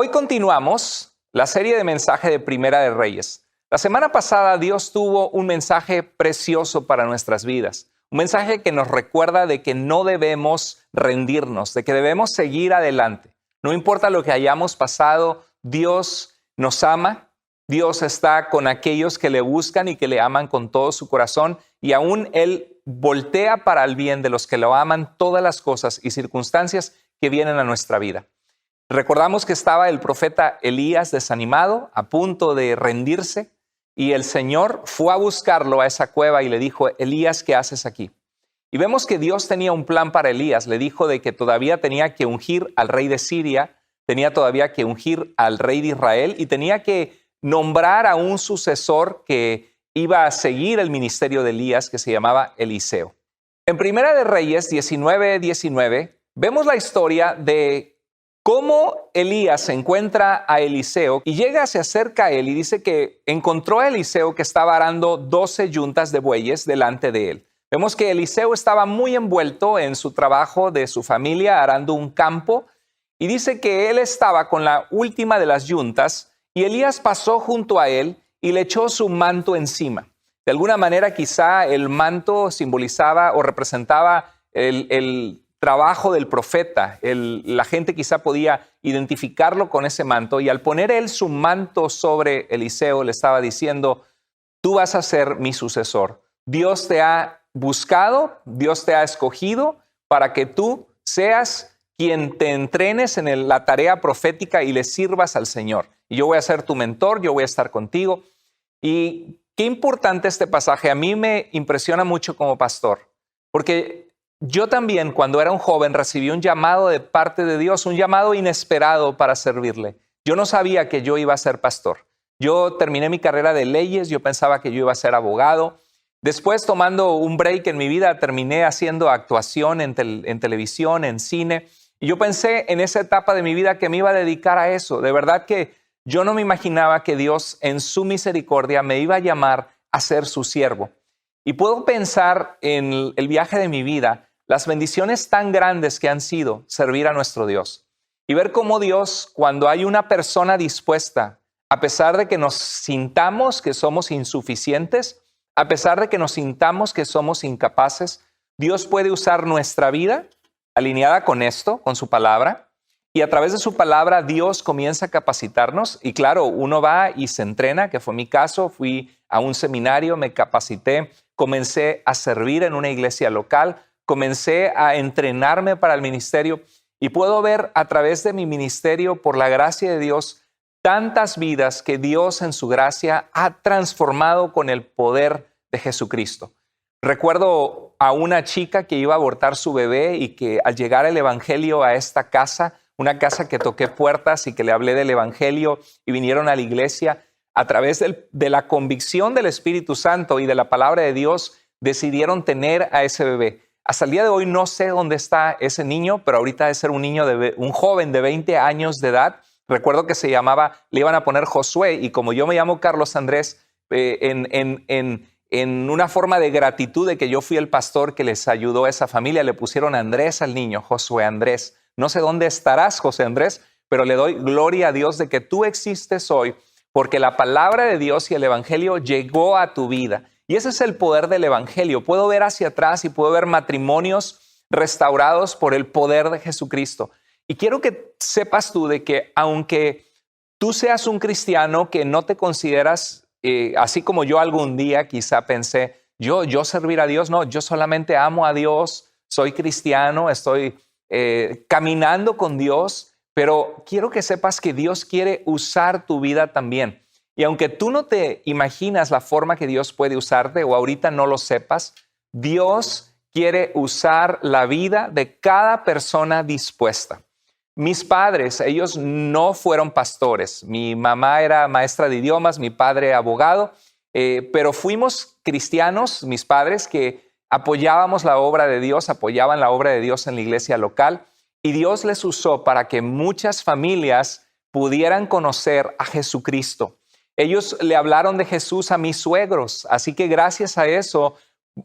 Hoy continuamos la serie de mensaje de Primera de Reyes. La semana pasada Dios tuvo un mensaje precioso para nuestras vidas. Un mensaje que nos recuerda de que no debemos rendirnos, de que debemos seguir adelante. No importa lo que hayamos pasado, Dios nos ama. Dios está con aquellos que le buscan y que le aman con todo su corazón. Y aún Él voltea para el bien de los que lo aman todas las cosas y circunstancias que vienen a nuestra vida. Recordamos que estaba el profeta Elías desanimado, a punto de rendirse, y el Señor fue a buscarlo a esa cueva y le dijo: Elías, ¿qué haces aquí? Y vemos que Dios tenía un plan para Elías. Le dijo de que todavía tenía que ungir al rey de Siria, tenía todavía que ungir al rey de Israel y tenía que nombrar a un sucesor que iba a seguir el ministerio de Elías, que se llamaba Eliseo. En Primera de Reyes 19:19 vemos la historia de cómo Elías encuentra a Eliseo y llega, se acerca a él y dice que encontró a Eliseo que estaba arando 12 yuntas de bueyes delante de él. Vemos que Eliseo estaba muy envuelto en su trabajo de su familia arando un campo y dice que él estaba con la última de las yuntas y Elías pasó junto a él y le echó su manto encima. De alguna manera quizá el manto simbolizaba o representaba el trabajo del profeta. La gente quizá podía identificarlo con ese manto y al poner él su manto sobre Eliseo le estaba diciendo: tú vas a ser mi sucesor. Dios te ha buscado, Dios te ha escogido para que tú seas quien te entrenes en la tarea profética y le sirvas al Señor. Y yo voy a ser tu mentor, yo voy a estar contigo. Y qué importante este pasaje. A mí me impresiona mucho como pastor, porque yo también, cuando era un joven, recibí un llamado de parte de Dios, un llamado inesperado para servirle. Yo no sabía que yo iba a ser pastor. Yo terminé mi carrera de leyes, yo pensaba que yo iba a ser abogado. Después, tomando un break en mi vida, terminé haciendo actuación en televisión, en cine. Y yo pensé en esa etapa de mi vida que me iba a dedicar a eso. De verdad que yo no me imaginaba que Dios, en su misericordia, me iba a llamar a ser su siervo. Y puedo pensar en el viaje de mi vida, las bendiciones tan grandes que han sido servir a nuestro Dios y ver cómo Dios, cuando hay una persona dispuesta, a pesar de que nos sintamos que somos insuficientes, a pesar de que nos sintamos que somos incapaces, Dios puede usar nuestra vida alineada con esto, con su palabra, y a través de su palabra Dios comienza a capacitarnos. Y claro, uno va y se entrena, que fue mi caso. Fui a un seminario, me capacité, comencé a servir en una iglesia local, comencé a entrenarme para el ministerio y puedo ver a través de mi ministerio, por la gracia de Dios, tantas vidas que Dios en su gracia ha transformado con el poder de Jesucristo. Recuerdo a una chica que iba a abortar su bebé y que al llegar el evangelio a esta casa, una casa que toqué puertas y que le hablé del evangelio y vinieron a la iglesia, a través de la convicción del Espíritu Santo y de la palabra de Dios, decidieron tener a ese bebé. Hasta el día de hoy no sé dónde está ese niño, pero ahorita debe ser un joven de 20 años de edad. Recuerdo que le iban a poner Josué, y como yo me llamo Carlos Andrés, en una forma de gratitud de que yo fui el pastor que les ayudó a esa familia, le pusieron Andrés al niño, Josué Andrés. No sé dónde estarás, José Andrés, pero le doy gloria a Dios de que tú existes hoy, porque la palabra de Dios y el evangelio llegó a tu vida. Y ese es el poder del evangelio. Puedo ver hacia atrás y puedo ver matrimonios restaurados por el poder de Jesucristo. Y quiero que sepas tú de que aunque tú seas un cristiano que no te consideras, así como yo algún día quizá pensé, yo servir a Dios, no, yo solamente amo a Dios, soy cristiano, estoy caminando con Dios, pero quiero que sepas que Dios quiere usar tu vida también. Y aunque tú no te imaginas la forma que Dios puede usarte o ahorita no lo sepas, Dios quiere usar la vida de cada persona dispuesta. Mis padres, ellos no fueron pastores. Mi mamá era maestra de idiomas, mi padre abogado, pero fuimos cristianos, mis padres, que apoyábamos la obra de Dios, apoyaban la obra de Dios en la iglesia local, y Dios les usó para que muchas familias pudieran conocer a Jesucristo. Ellos le hablaron de Jesús a mis suegros, así que gracias a eso,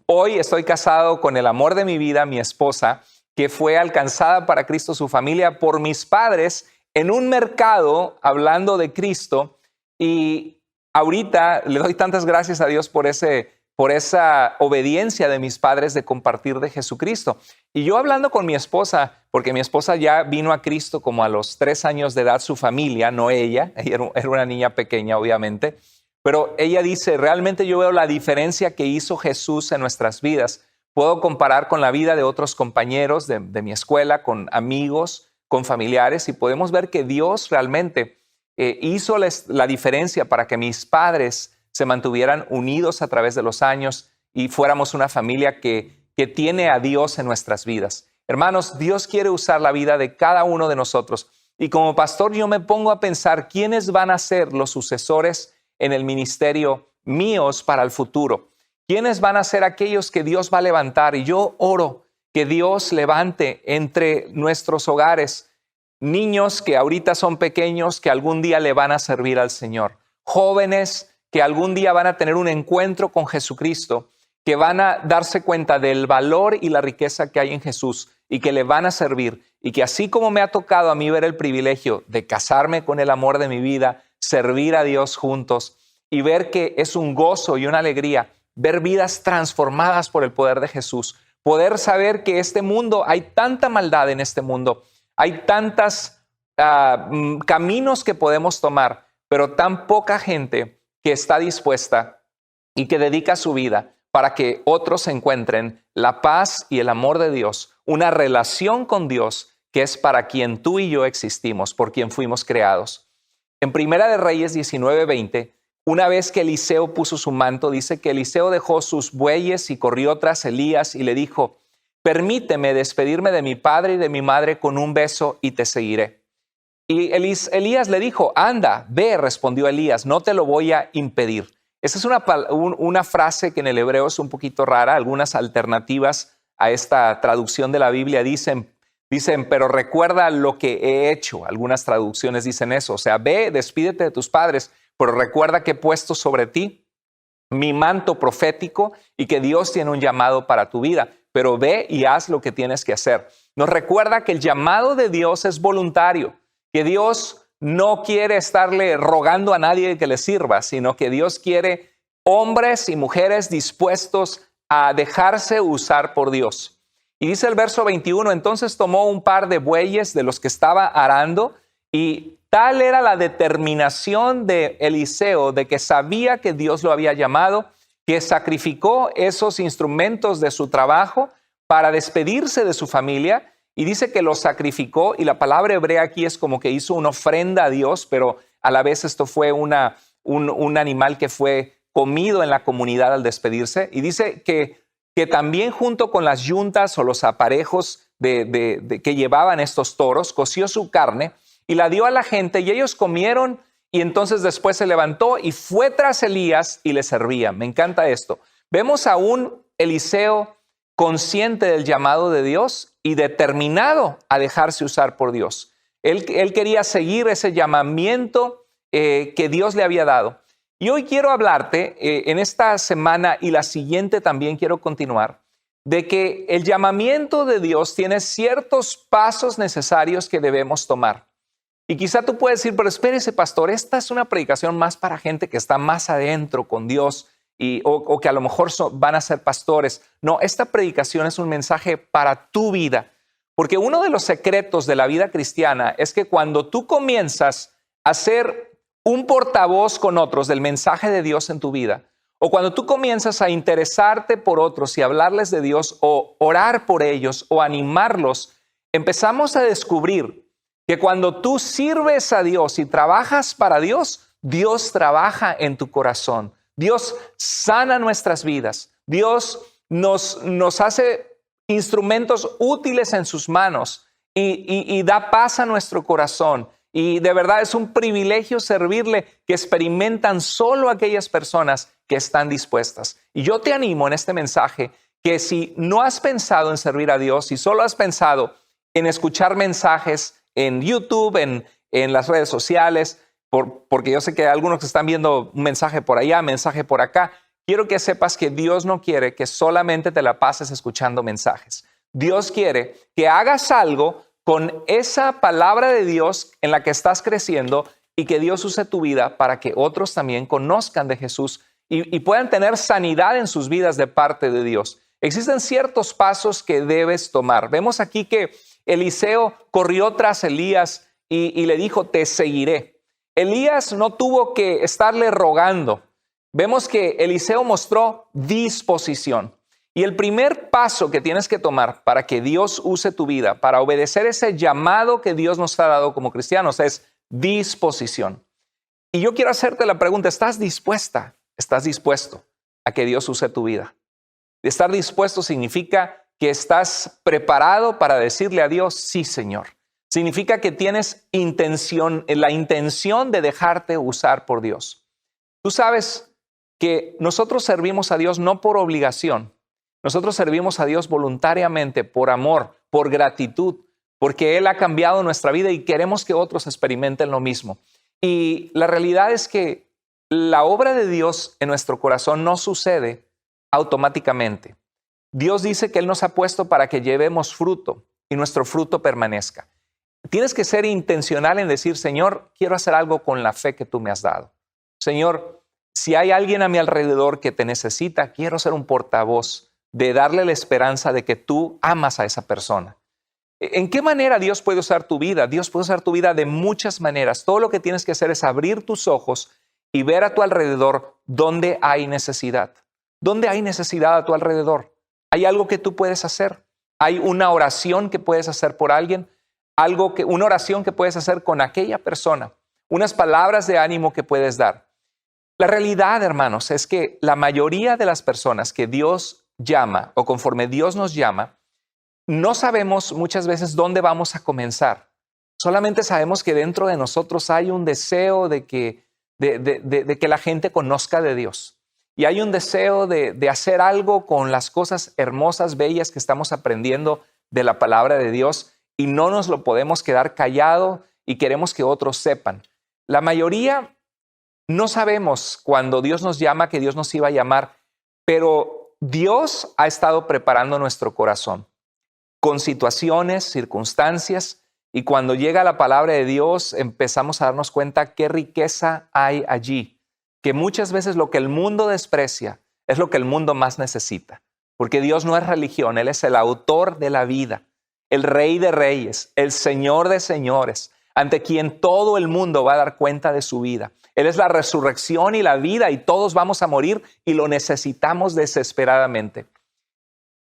hoy estoy casado con el amor de mi vida, mi esposa, que fue alcanzada para Cristo, su familia, por mis padres en un mercado hablando de Cristo, y ahorita le doy tantas gracias a Dios por esa obediencia de mis padres de compartir de Jesucristo. Y yo hablando con mi esposa, porque mi esposa ya vino a Cristo como a los 3 años de edad, su familia, no ella era una niña pequeña obviamente, pero ella dice, realmente yo veo la diferencia que hizo Jesús en nuestras vidas. Puedo comparar con la vida de otros compañeros de mi escuela, con amigos, con familiares, y podemos ver que Dios realmente hizo la diferencia para que mis padres se mantuvieran unidos a través de los años y fuéramos una familia que tiene a Dios en nuestras vidas. Hermanos, Dios quiere usar la vida de cada uno de nosotros. Y como pastor yo me pongo a pensar quiénes van a ser los sucesores en el ministerio míos para el futuro. ¿Quiénes van a ser aquellos que Dios va a levantar? Y yo oro que Dios levante entre nuestros hogares niños que ahorita son pequeños, que algún día le van a servir al Señor. Jóvenes que algún día van a tener un encuentro con Jesucristo, que van a darse cuenta del valor y la riqueza que hay en Jesús y que le van a servir. Y que así como me ha tocado a mí ver el privilegio de casarme con el amor de mi vida, servir a Dios juntos y ver que es un gozo y una alegría ver vidas transformadas por el poder de Jesús, poder saber que este mundo, hay tanta maldad en este mundo, hay tantos caminos que podemos tomar, pero tan poca gente que está dispuesta y que dedica su vida para que otros encuentren la paz y el amor de Dios, una relación con Dios que es para quien tú y yo existimos, por quien fuimos creados. En Primera de Reyes 19:20, una vez que Eliseo puso su manto, dice que Eliseo dejó sus bueyes y corrió tras Elías y le dijo, permíteme despedirme de mi padre y de mi madre con un beso y te seguiré. Y Elías le dijo, anda, ve, respondió Elías, no te lo voy a impedir. Esa es una frase que en el hebreo es un poquito rara. Algunas alternativas a esta traducción de la Biblia dicen, pero recuerda lo que he hecho. Algunas traducciones dicen eso, o sea, ve, despídete de tus padres, pero recuerda que he puesto sobre ti mi manto profético y que Dios tiene un llamado para tu vida, pero ve y haz lo que tienes que hacer. Nos recuerda que el llamado de Dios es voluntario, que Dios no quiere estarle rogando a nadie que le sirva, sino que Dios quiere hombres y mujeres dispuestos a dejarse usar por Dios. Y dice el verso 21, entonces tomó un par de bueyes de los que estaba arando y tal era la determinación de Eliseo de que sabía que Dios lo había llamado, que sacrificó esos instrumentos de su trabajo para despedirse de su familia. Y dice que lo sacrificó, y la palabra hebrea aquí es como que hizo una ofrenda a Dios, pero a la vez esto fue un animal que fue comido en la comunidad al despedirse. Y dice que también junto con las yuntas o los aparejos que llevaban estos toros, coció su carne y la dio a la gente y ellos comieron, y entonces después se levantó y fue tras Elías y le servía. Me encanta esto. Vemos a un Eliseo consciente del llamado de Dios y determinado a dejarse usar por Dios. Él quería seguir ese llamamiento que Dios le había dado. Y hoy quiero hablarte, en esta semana y la siguiente también quiero continuar, de que el llamamiento de Dios tiene ciertos pasos necesarios que debemos tomar. Y quizá tú puedes decir, pero espérese, pastor, esta es una predicación más para gente que está más adentro con Dios o que a lo mejor van a ser pastores. No, esta predicación es un mensaje para tu vida. Porque uno de los secretos de la vida cristiana es que cuando tú comienzas a ser un portavoz con otros del mensaje de Dios en tu vida, o cuando tú comienzas a interesarte por otros y hablarles de Dios o orar por ellos o animarlos, empezamos a descubrir que cuando tú sirves a Dios y trabajas para Dios, Dios trabaja en tu corazón. Dios sana nuestras vidas. Dios nos hace instrumentos útiles en sus manos y da paz a nuestro corazón. Y de verdad es un privilegio servirle, que experimentan solo aquellas personas que están dispuestas. Y yo te animo en este mensaje que si no has pensado en servir a Dios, si solo has pensado en escuchar mensajes en YouTube, en las redes sociales, porque yo sé que algunos que están viendo un mensaje por allá, mensaje por acá, quiero que sepas que Dios no quiere que solamente te la pases escuchando mensajes. Dios quiere que hagas algo con esa palabra de Dios en la que estás creciendo y que Dios use tu vida para que otros también conozcan de Jesús y puedan tener sanidad en sus vidas de parte de Dios. Existen ciertos pasos que debes tomar. Vemos aquí que Eliseo corrió tras Elías y le dijo, te seguiré. Elías no tuvo que estarle rogando. Vemos que Eliseo mostró disposición. Y el primer paso que tienes que tomar para que Dios use tu vida, para obedecer ese llamado que Dios nos ha dado como cristianos, es disposición. Y yo quiero hacerte la pregunta, ¿estás dispuesta? ¿Estás dispuesto a que Dios use tu vida? Estar dispuesto significa que estás preparado para decirle a Dios, sí, Señor. Significa que tienes la intención de dejarte usar por Dios. Tú sabes que nosotros servimos a Dios no por obligación. Nosotros servimos a Dios voluntariamente, por amor, por gratitud, porque Él ha cambiado nuestra vida y queremos que otros experimenten lo mismo. Y la realidad es que la obra de Dios en nuestro corazón no sucede automáticamente. Dios dice que Él nos ha puesto para que llevemos fruto y nuestro fruto permanezca. Tienes que ser intencional en decir, Señor, quiero hacer algo con la fe que tú me has dado. Señor, si hay alguien a mi alrededor que te necesita, quiero ser un portavoz de darle la esperanza de que tú amas a esa persona. ¿En qué manera Dios puede usar tu vida? Dios puede usar tu vida de muchas maneras. Todo lo que tienes que hacer es abrir tus ojos y ver a tu alrededor dónde hay necesidad. ¿Dónde hay necesidad a tu alrededor? ¿Hay algo que tú puedes hacer? ¿Hay una oración que puedes hacer por alguien? Una oración que puedes hacer con aquella persona. Unas palabras de ánimo que puedes dar. La realidad, hermanos, es que la mayoría de las personas que Dios llama o conforme Dios nos llama, no sabemos muchas veces dónde vamos a comenzar. Solamente sabemos que dentro de nosotros hay un deseo de que la gente conozca de Dios. Y hay un deseo de hacer algo con las cosas hermosas, bellas que estamos aprendiendo de la palabra de Dios y no nos lo podemos quedar callado y queremos que otros sepan. La mayoría no sabemos cuando Dios nos llama que Dios nos iba a llamar, pero Dios ha estado preparando nuestro corazón con situaciones, circunstancias, y cuando llega la palabra de Dios empezamos a darnos cuenta qué riqueza hay allí, que muchas veces lo que el mundo desprecia es lo que el mundo más necesita, porque Dios no es religión, Él es el autor de la vida, el Rey de Reyes, el Señor de Señores, ante quien todo el mundo va a dar cuenta de su vida. Él es la resurrección y la vida y todos vamos a morir y lo necesitamos desesperadamente.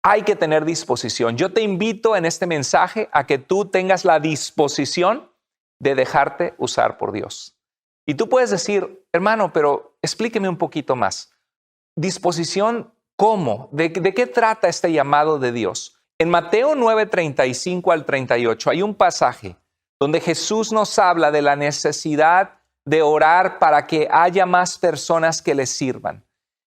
Hay que tener disposición. Yo te invito en este mensaje a que tú tengas la disposición de dejarte usar por Dios. Y tú puedes decir, hermano, pero explíqueme un poquito más. ¿Disposición cómo? ¿De qué trata este llamado de Dios? En Mateo 9:35 al 38 hay un pasaje donde Jesús nos habla de la necesidad de orar para que haya más personas que les sirvan.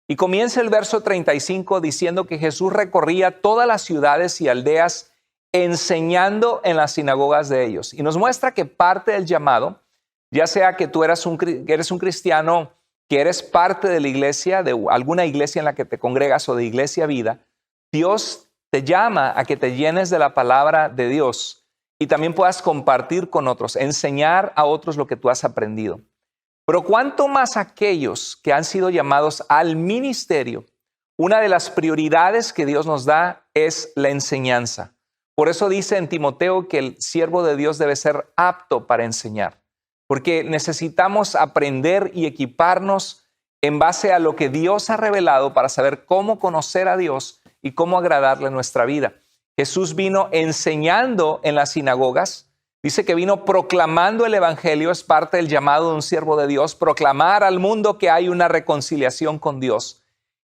Y comienza el verso 35 diciendo que Jesús recorría todas las ciudades y aldeas enseñando en las sinagogas de ellos. Y nos muestra que parte del llamado, ya sea que tú eres un cristiano, que eres parte de la iglesia, de alguna iglesia en la que te congregas o de Iglesia Vida, Dios te llama a que te llenes de la palabra de Dios y también puedas compartir con otros, enseñar a otros lo que tú has aprendido. Pero cuánto más aquellos que han sido llamados al ministerio, una de las prioridades que Dios nos da es la enseñanza. Por eso dice en Timoteo que el siervo de Dios debe ser apto para enseñar, porque necesitamos aprender y equiparnos en base a lo que Dios ha revelado para saber cómo conocer a Dios y cómo agradarle en nuestra vida. Jesús vino enseñando en las sinagogas. Dice que vino proclamando el evangelio, es parte del llamado de un siervo de Dios, proclamar al mundo que hay una reconciliación con Dios.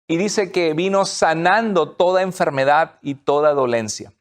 Y dice que vino sanando toda enfermedad y toda dolencia.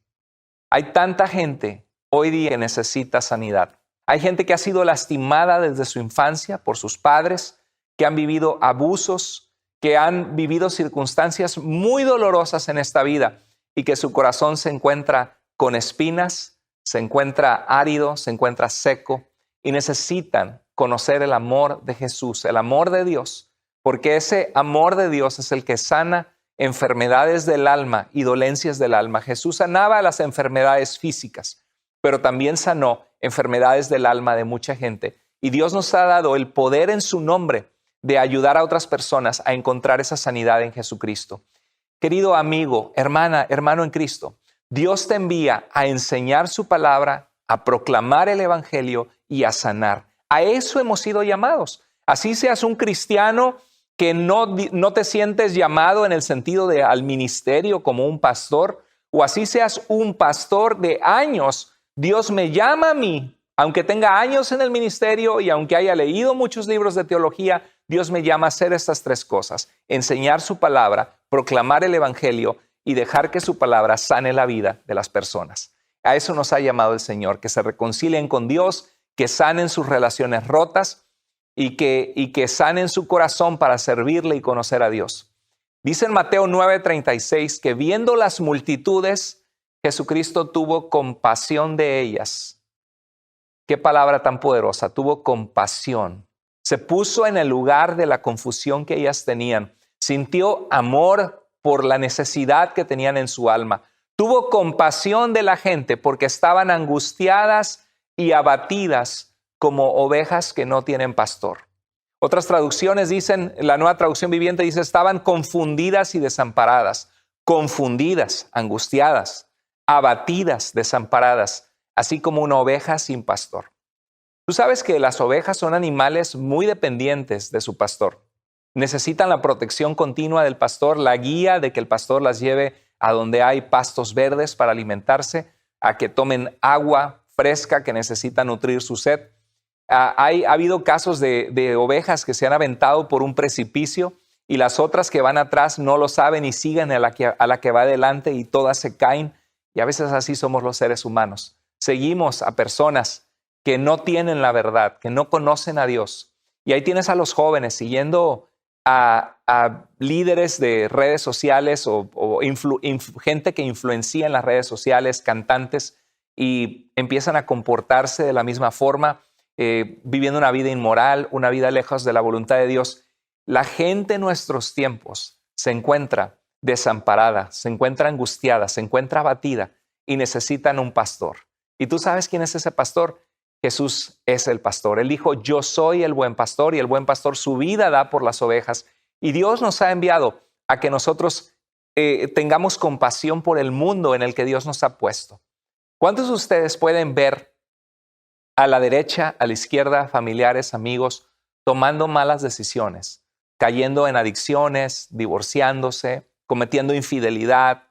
Hay tanta gente hoy día que necesita sanidad. Hay gente que ha sido lastimada desde su infancia por sus padres, que han vivido abusos, que han vivido circunstancias muy dolorosas en esta vida y que su corazón se encuentra con espinas, se encuentra árido, se encuentra seco y necesitan conocer el amor de Jesús, el amor de Dios, porque ese amor de Dios es el que sana enfermedades del alma y dolencias del alma. Jesús sanaba las enfermedades físicas, pero también sanó enfermedades del alma de mucha gente. Y Dios nos ha dado el poder en su nombre de ayudar a otras personas a encontrar esa sanidad en Jesucristo. Querido amigo, hermana, hermano en Cristo, Dios te envía a enseñar su palabra, a proclamar el evangelio y a sanar. A eso hemos sido llamados. Así seas un cristiano que no te sientes llamado en el sentido de al ministerio como un pastor, o así seas un pastor de años. Dios me llama a mí, aunque tenga años en el ministerio y aunque haya leído muchos libros de teología, Dios me llama a hacer estas tres cosas: enseñar su palabra, proclamar el evangelio y dejar que su palabra sane la vida de las personas. A eso nos ha llamado el Señor, que se reconcilien con Dios, que sanen sus relaciones rotas y que sanen su corazón para servirle y conocer a Dios. Dice en Mateo 9:36 que viendo las multitudes, Jesucristo tuvo compasión de ellas. Qué palabra tan poderosa, tuvo compasión. Se puso en el lugar de la confusión que ellas tenían. Sintió amor por la necesidad que tenían en su alma. Tuvo compasión de la gente porque estaban angustiadas y abatidas como ovejas que no tienen pastor. Otras traducciones dicen, la Nueva Traducción Viviente dice, estaban confundidas y desamparadas. Confundidas, angustiadas, abatidas, desamparadas, así como una oveja sin pastor. Tú sabes que las ovejas son animales muy dependientes de su pastor. Necesitan la protección continua del pastor, la guía de que el pastor las lleve a donde hay pastos verdes para alimentarse, a que tomen agua fresca que necesita nutrir su sed. Ha habido casos de ovejas que se han aventado por un precipicio y las otras que van atrás no lo saben y siguen a la que va adelante y todas se caen. Y a veces así somos los seres humanos. Seguimos a personas que no tienen la verdad, que no conocen a Dios. Y ahí tienes a los jóvenes siguiendo a líderes de redes sociales o gente que influencia en las redes sociales, cantantes, y empiezan a comportarse de la misma forma, viviendo una vida inmoral, una vida lejos de la voluntad de Dios. La gente en nuestros tiempos se encuentra desamparada, se encuentra angustiada, se encuentra abatida y necesitan un pastor. ¿Y tú sabes quién es ese pastor? Jesús es el pastor. Él dijo, yo soy el buen pastor y el buen pastor su vida da por las ovejas. Y Dios nos ha enviado a que nosotros tengamos compasión por el mundo en el que Dios nos ha puesto. ¿Cuántos de ustedes pueden ver a la derecha, a la izquierda, familiares, amigos, tomando malas decisiones, cayendo en adicciones, divorciándose, cometiendo infidelidad,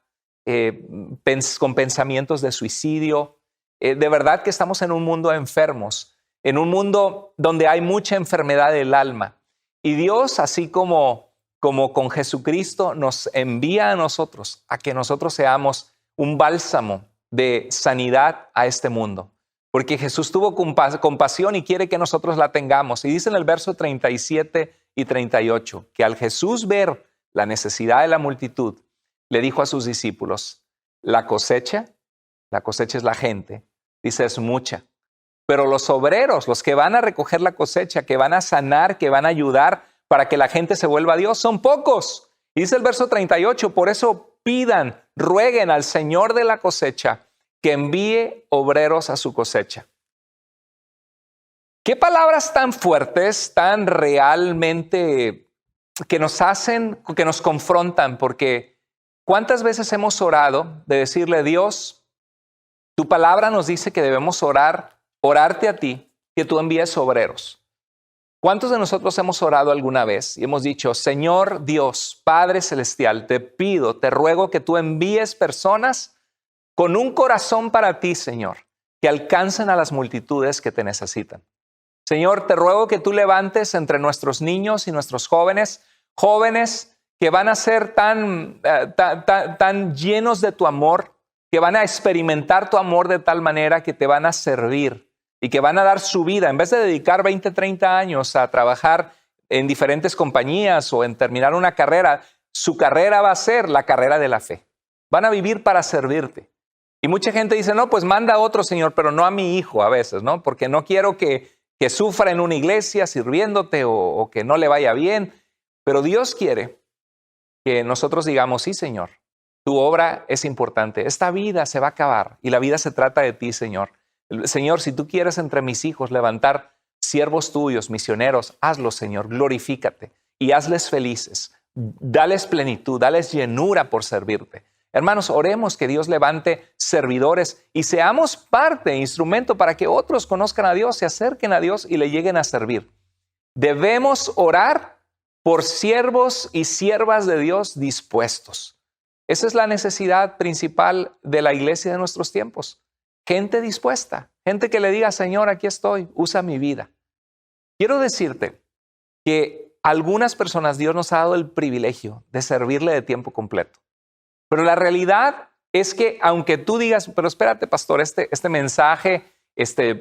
con pensamientos de suicidio? De verdad que estamos en un mundo enfermos, en un mundo donde hay mucha enfermedad del alma. Y Dios, así como con Jesucristo, nos envía a nosotros a que nosotros seamos un bálsamo de sanidad a este mundo. Porque Jesús tuvo compasión y quiere que nosotros la tengamos. Y dice en el verso 37 y 38 que al Jesús ver la necesidad de la multitud, le dijo a sus discípulos, la cosecha es la gente, dice, es mucha. Pero los obreros, los que van a recoger la cosecha, que van a sanar, que van a ayudar para que la gente se vuelva a Dios, son pocos. Y dice el verso 38, por eso pidan, rueguen al Señor de la cosecha que envíe obreros a su cosecha. ¿Qué palabras tan fuertes, tan realmente que nos hacen, que nos confrontan? Porque ¿cuántas veces hemos orado de decirle, Dios, tu palabra nos dice que debemos orarte a ti, que tú envíes obreros? ¿Cuántos de nosotros hemos orado alguna vez y hemos dicho, Señor Dios, Padre Celestial, te pido, te ruego que tú envíes personas con un corazón para ti, Señor, que alcancen a las multitudes que te necesitan? Señor, te ruego que tú levantes entre nuestros niños y nuestros jóvenes que van a ser tan llenos de tu amor, que van a experimentar tu amor de tal manera que te van a servir y que van a dar su vida. En vez de dedicar 20, 30 años a trabajar en diferentes compañías o en terminar una carrera, su carrera va a ser la carrera de la fe. Van a vivir para servirte. Y mucha gente dice, no, pues manda a otro, Señor, pero no a mi hijo a veces, ¿no? Porque no quiero que sufra en una iglesia sirviéndote o que no le vaya bien. Pero Dios quiere que nosotros digamos, sí, Señor, Tu obra es importante. Esta vida se va a acabar y la vida se trata de ti, Señor. Señor, si tú quieres entre mis hijos levantar siervos tuyos, misioneros, hazlo, Señor, glorifícate y hazles felices. Dales plenitud, dales llenura por servirte. Hermanos, oremos que Dios levante servidores y seamos parte, instrumento para que otros conozcan a Dios, se acerquen a Dios y le lleguen a servir. Debemos orar por siervos y siervas de Dios dispuestos. Esa es la necesidad principal de la iglesia de nuestros tiempos. Gente dispuesta, gente que le diga, Señor, aquí estoy, usa mi vida. Quiero decirte que a algunas personas Dios nos ha dado el privilegio de servirle de tiempo completo. Pero la realidad es que aunque tú digas, pero espérate, pastor, este mensaje,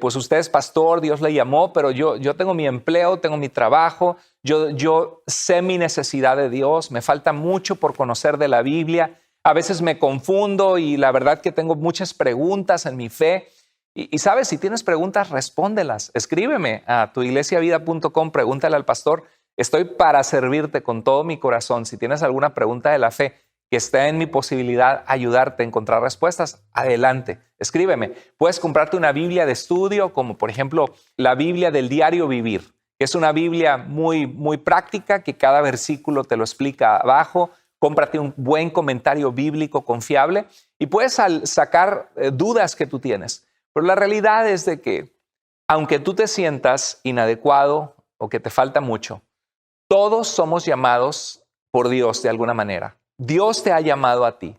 pues usted es pastor, Dios le llamó, pero yo tengo mi empleo, tengo mi trabajo, yo sé mi necesidad de Dios, me falta mucho por conocer de la Biblia, a veces me confundo y la verdad que tengo muchas preguntas en mi fe. Y sabes, si tienes preguntas, respóndelas. Escríbeme a tuiglesiavida.com, pregúntale al pastor. Estoy para servirte con todo mi corazón. Si tienes alguna pregunta de la fe que esté en mi posibilidad ayudarte a encontrar respuestas, adelante, escríbeme. Puedes comprarte una Biblia de estudio, como por ejemplo la Biblia del Diario Vivir, que es una Biblia muy, muy práctica, que cada versículo te lo explica abajo. Cómprate un buen comentario bíblico confiable y puedes sacar dudas que tú tienes. Pero la realidad es de que, aunque tú te sientas inadecuado o que te falta mucho, todos somos llamados por Dios de alguna manera. Dios te ha llamado a ti.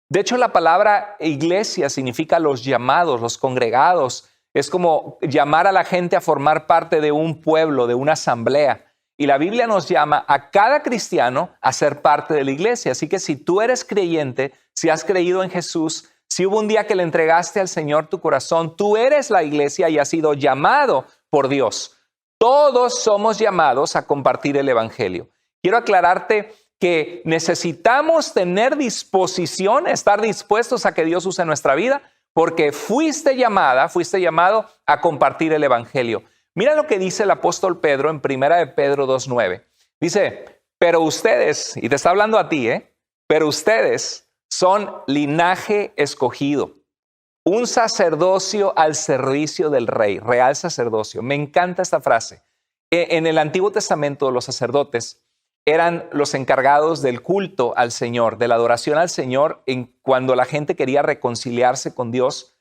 De hecho, la palabra iglesia significa los llamados, los congregados. Es como llamar a la gente a formar parte de un pueblo, de una asamblea. Y la Biblia nos llama a cada cristiano a ser parte de la iglesia. Así que si tú eres creyente, si has creído en Jesús, si hubo un día que le entregaste al Señor tu corazón, tú eres la iglesia y has sido llamado por Dios. Todos somos llamados a compartir el evangelio. Quiero aclararte que necesitamos tener disposición, estar dispuestos a que Dios use nuestra vida, porque fuiste llamado a compartir el evangelio. Mira lo que dice el apóstol Pedro en 1 de Pedro 2:9. Dice, pero ustedes, y te está hablando a ti, pero ustedes son linaje escogido, un sacerdocio al servicio del rey, real sacerdocio. Me encanta esta frase. En el Antiguo Testamento, los sacerdotes eran los encargados del culto al Señor, de la adoración al Señor, cuando la gente quería reconciliarse con Dios,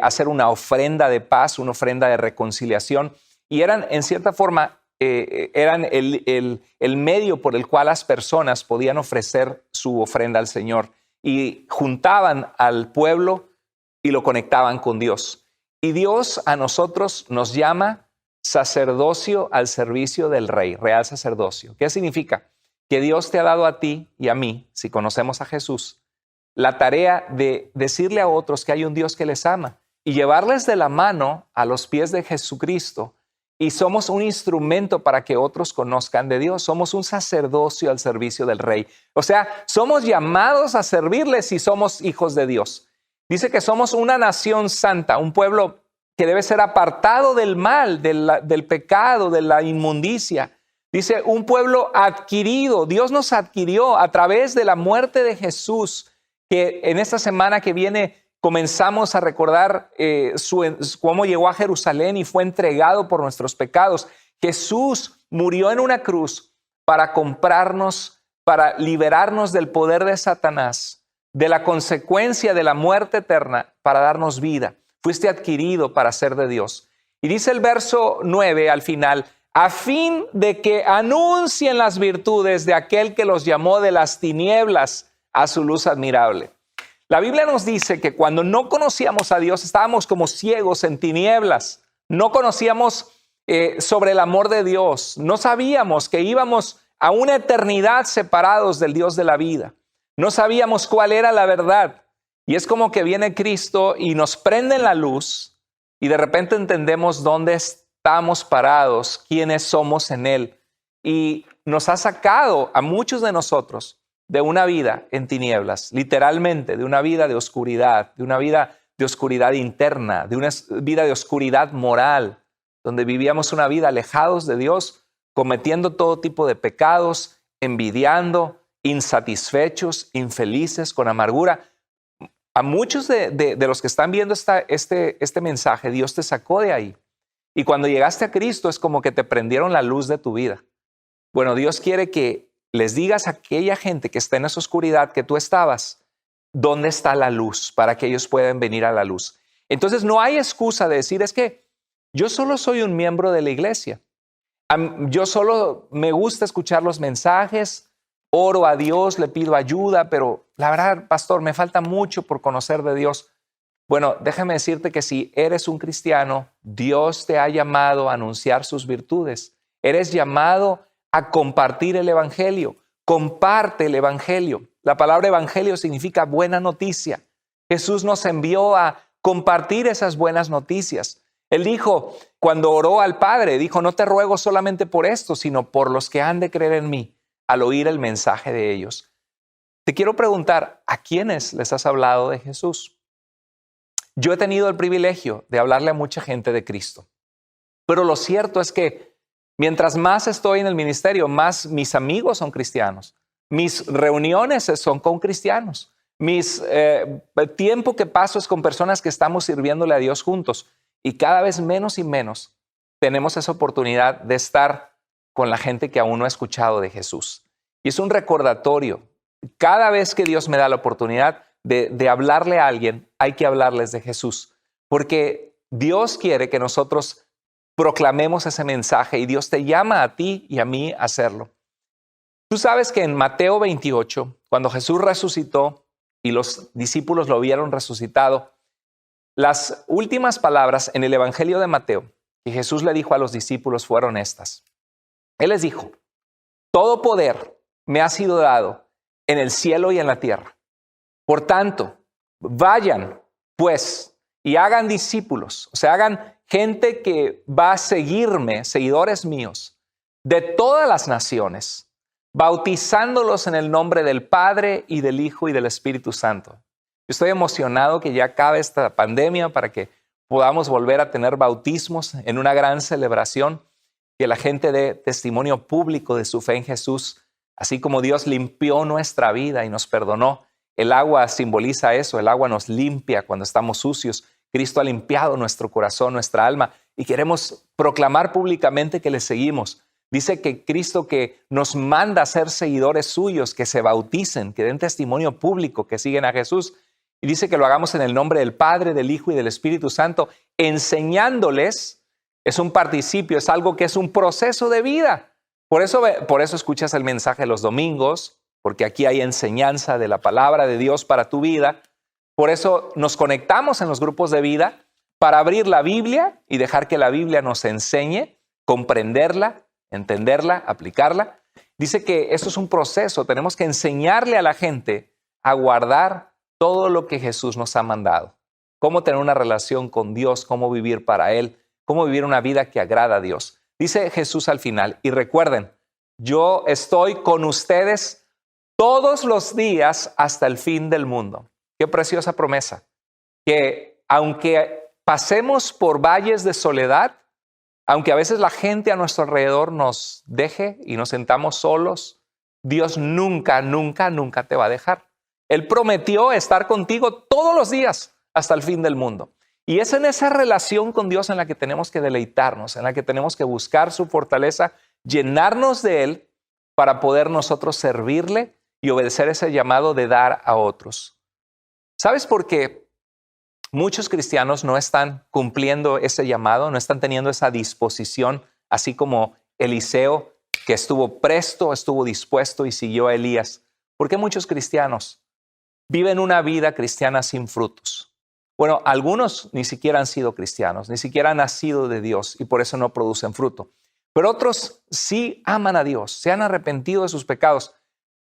hacer una ofrenda de paz, una ofrenda de reconciliación. Y eran, en cierta forma, eran el medio por el cual las personas podían ofrecer su ofrenda al Señor. Y juntaban al pueblo y lo conectaban con Dios. Y Dios a nosotros nos llama sacerdocio al servicio del rey, real sacerdocio. ¿Qué significa? Que Dios te ha dado a ti y a mí, si conocemos a Jesús, la tarea de decirle a otros que hay un Dios que les ama y llevarles de la mano a los pies de Jesucristo. Y somos un instrumento para que otros conozcan de Dios. Somos un sacerdocio al servicio del rey. O sea, somos llamados a servirles si somos hijos de Dios. Dice que somos una nación santa, un pueblo que debe ser apartado del mal, del pecado, de la inmundicia. Dice, un pueblo adquirido. Dios nos adquirió a través de la muerte de Jesús, que en esta semana que viene comenzamos a recordar cómo llegó a Jerusalén y fue entregado por nuestros pecados. Jesús murió en una cruz para comprarnos, para liberarnos del poder de Satanás, de la consecuencia de la muerte eterna, para darnos vida. Fuiste adquirido para ser de Dios. Y dice el verso 9 al final, a fin de que anuncien las virtudes de aquel que los llamó de las tinieblas a su luz admirable. La Biblia nos dice que cuando no conocíamos a Dios, estábamos como ciegos en tinieblas. No conocíamos sobre el amor de Dios. No sabíamos que íbamos a una eternidad separados del Dios de la vida. No sabíamos cuál era la verdad. Y es como que viene Cristo y nos prende en la luz y de repente entendemos dónde estamos parados, quiénes somos en Él. Y nos ha sacado a muchos de nosotros de una vida en tinieblas, literalmente, de una vida de oscuridad, de una vida de oscuridad interna, de una vida de oscuridad moral, donde vivíamos una vida alejados de Dios, cometiendo todo tipo de pecados, envidiando insatisfechos, infelices, con amargura. A muchos de los que están viendo este mensaje, Dios te sacó de ahí. Y cuando llegaste a Cristo es como que te prendieron la luz de tu vida. Bueno, Dios quiere que les digas a aquella gente que está en esa oscuridad que tú estabas, ¿dónde está la luz? Para que ellos puedan venir a la luz. Entonces no hay excusa de decir, es que yo solo soy un miembro de la iglesia. Yo solo me gusta escuchar los mensajes, oro a Dios, le pido ayuda, pero la verdad, pastor, me falta mucho por conocer de Dios. Bueno, déjame decirte que si eres un cristiano, Dios te ha llamado a anunciar sus virtudes. Eres llamado a compartir el evangelio. Comparte el evangelio. La palabra evangelio significa buena noticia. Jesús nos envió a compartir esas buenas noticias. Él dijo, cuando oró al Padre, dijo, no te ruego solamente por esto, sino por los que han de creer en mí, al oír el mensaje de ellos. Te quiero preguntar, ¿a quiénes les has hablado de Jesús? Yo he tenido el privilegio de hablarle a mucha gente de Cristo, pero lo cierto es que mientras más estoy en el ministerio, más mis amigos son cristianos. Mis reuniones son con cristianos. El tiempo que paso es con personas que estamos sirviéndole a Dios juntos. Y cada vez menos y menos tenemos esa oportunidad de estar con la gente que aún no ha escuchado de Jesús. Y es un recordatorio. Cada vez que Dios me da la oportunidad de hablarle a alguien, hay que hablarles de Jesús. Porque Dios quiere que nosotros proclamemos ese mensaje y Dios te llama a ti y a mí a hacerlo. Tú sabes que en Mateo 28, cuando Jesús resucitó y los discípulos lo vieron resucitado, las últimas palabras en el Evangelio de Mateo que Jesús le dijo a los discípulos fueron estas. Él les dijo, todo poder me ha sido dado en el cielo y en la tierra. Por tanto, vayan pues y hagan discípulos, o sea, hagan gente que va a seguirme, seguidores míos, de todas las naciones, bautizándolos en el nombre del Padre y del Hijo y del Espíritu Santo. Estoy emocionado que ya acabe esta pandemia para que podamos volver a tener bautismos en una gran celebración, que la gente dé testimonio público de su fe en Jesús, así como Dios limpió nuestra vida y nos perdonó. El agua simboliza eso, el agua nos limpia cuando estamos sucios. Cristo ha limpiado nuestro corazón, nuestra alma, y queremos proclamar públicamente que le seguimos. Dice que Cristo que nos manda a ser seguidores suyos, que se bauticen, que den testimonio público, que siguen a Jesús. Y dice que lo hagamos en el nombre del Padre, del Hijo y del Espíritu Santo, enseñándoles, es un participio, es algo que es un proceso de vida. Por eso escuchas el mensaje los domingos, porque aquí hay enseñanza de la palabra de Dios para tu vida. Por eso nos conectamos en los grupos de vida para abrir la Biblia y dejar que la Biblia nos enseñe, comprenderla, entenderla, aplicarla. Dice que esto es un proceso, tenemos que enseñarle a la gente a guardar todo lo que Jesús nos ha mandado. Cómo tener una relación con Dios, cómo vivir para Él, cómo vivir una vida que agrada a Dios. Dice Jesús al final, y recuerden, yo estoy con ustedes todos los días hasta el fin del mundo. Qué preciosa promesa. Que aunque pasemos por valles de soledad, aunque a veces la gente a nuestro alrededor nos deje y nos sentamos solos, Dios nunca, nunca, nunca te va a dejar. Él prometió estar contigo todos los días hasta el fin del mundo. Y es en esa relación con Dios en la que tenemos que deleitarnos, en la que tenemos que buscar su fortaleza, llenarnos de Él para poder nosotros servirle y obedecer ese llamado de dar a otros. ¿Sabes por qué muchos cristianos no están cumpliendo ese llamado, no están teniendo esa disposición, así como Eliseo, que estuvo presto, estuvo dispuesto y siguió a Elías? ¿Por qué muchos cristianos viven una vida cristiana sin frutos? Bueno, algunos ni siquiera han sido cristianos, ni siquiera han nacido de Dios y por eso no producen fruto. Pero otros sí aman a Dios, se han arrepentido de sus pecados,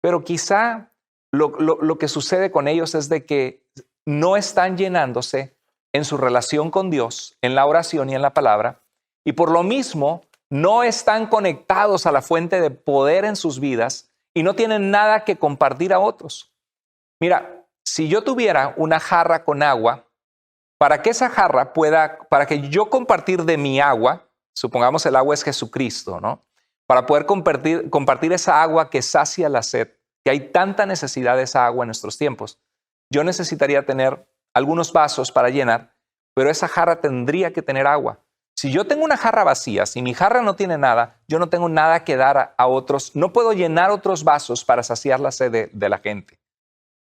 pero quizá lo que sucede con ellos es de que no están llenándose en su relación con Dios, en la oración y en la palabra, y por lo mismo no están conectados a la fuente de poder en sus vidas y no tienen nada que compartir a otros. Mira, si yo tuviera una jarra con agua, para que esa jarra para que yo compartir de mi agua, supongamos el agua es Jesucristo, ¿no? Para poder compartir esa agua que sacia la sed, que hay tanta necesidad de esa agua en nuestros tiempos. Yo necesitaría tener algunos vasos para llenar, pero esa jarra tendría que tener agua. Si yo tengo una jarra vacía, si mi jarra no tiene nada, yo no tengo nada que dar a otros, no puedo llenar otros vasos para saciar la sed de la gente.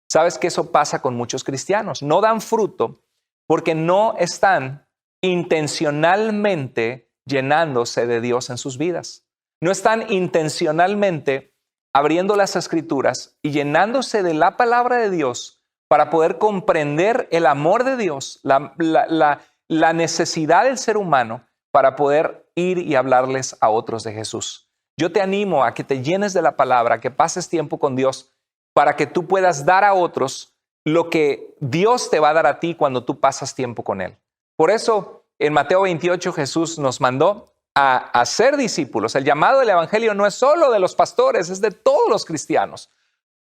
¿Sabes que eso pasa con muchos cristianos? No dan fruto porque no están intencionalmente llenándose de Dios en sus vidas. No están intencionalmente abriendo las Escrituras y llenándose de la palabra de Dios para poder comprender el amor de Dios, la necesidad del ser humano para poder ir y hablarles a otros de Jesús. Yo te animo a que te llenes de la palabra, que pases tiempo con Dios para que tú puedas dar a otros lo que Dios te va a dar a ti cuando tú pasas tiempo con Él. Por eso, en Mateo 28, Jesús nos mandó a ser discípulos. El llamado del evangelio no es solo de los pastores, es de todos los cristianos.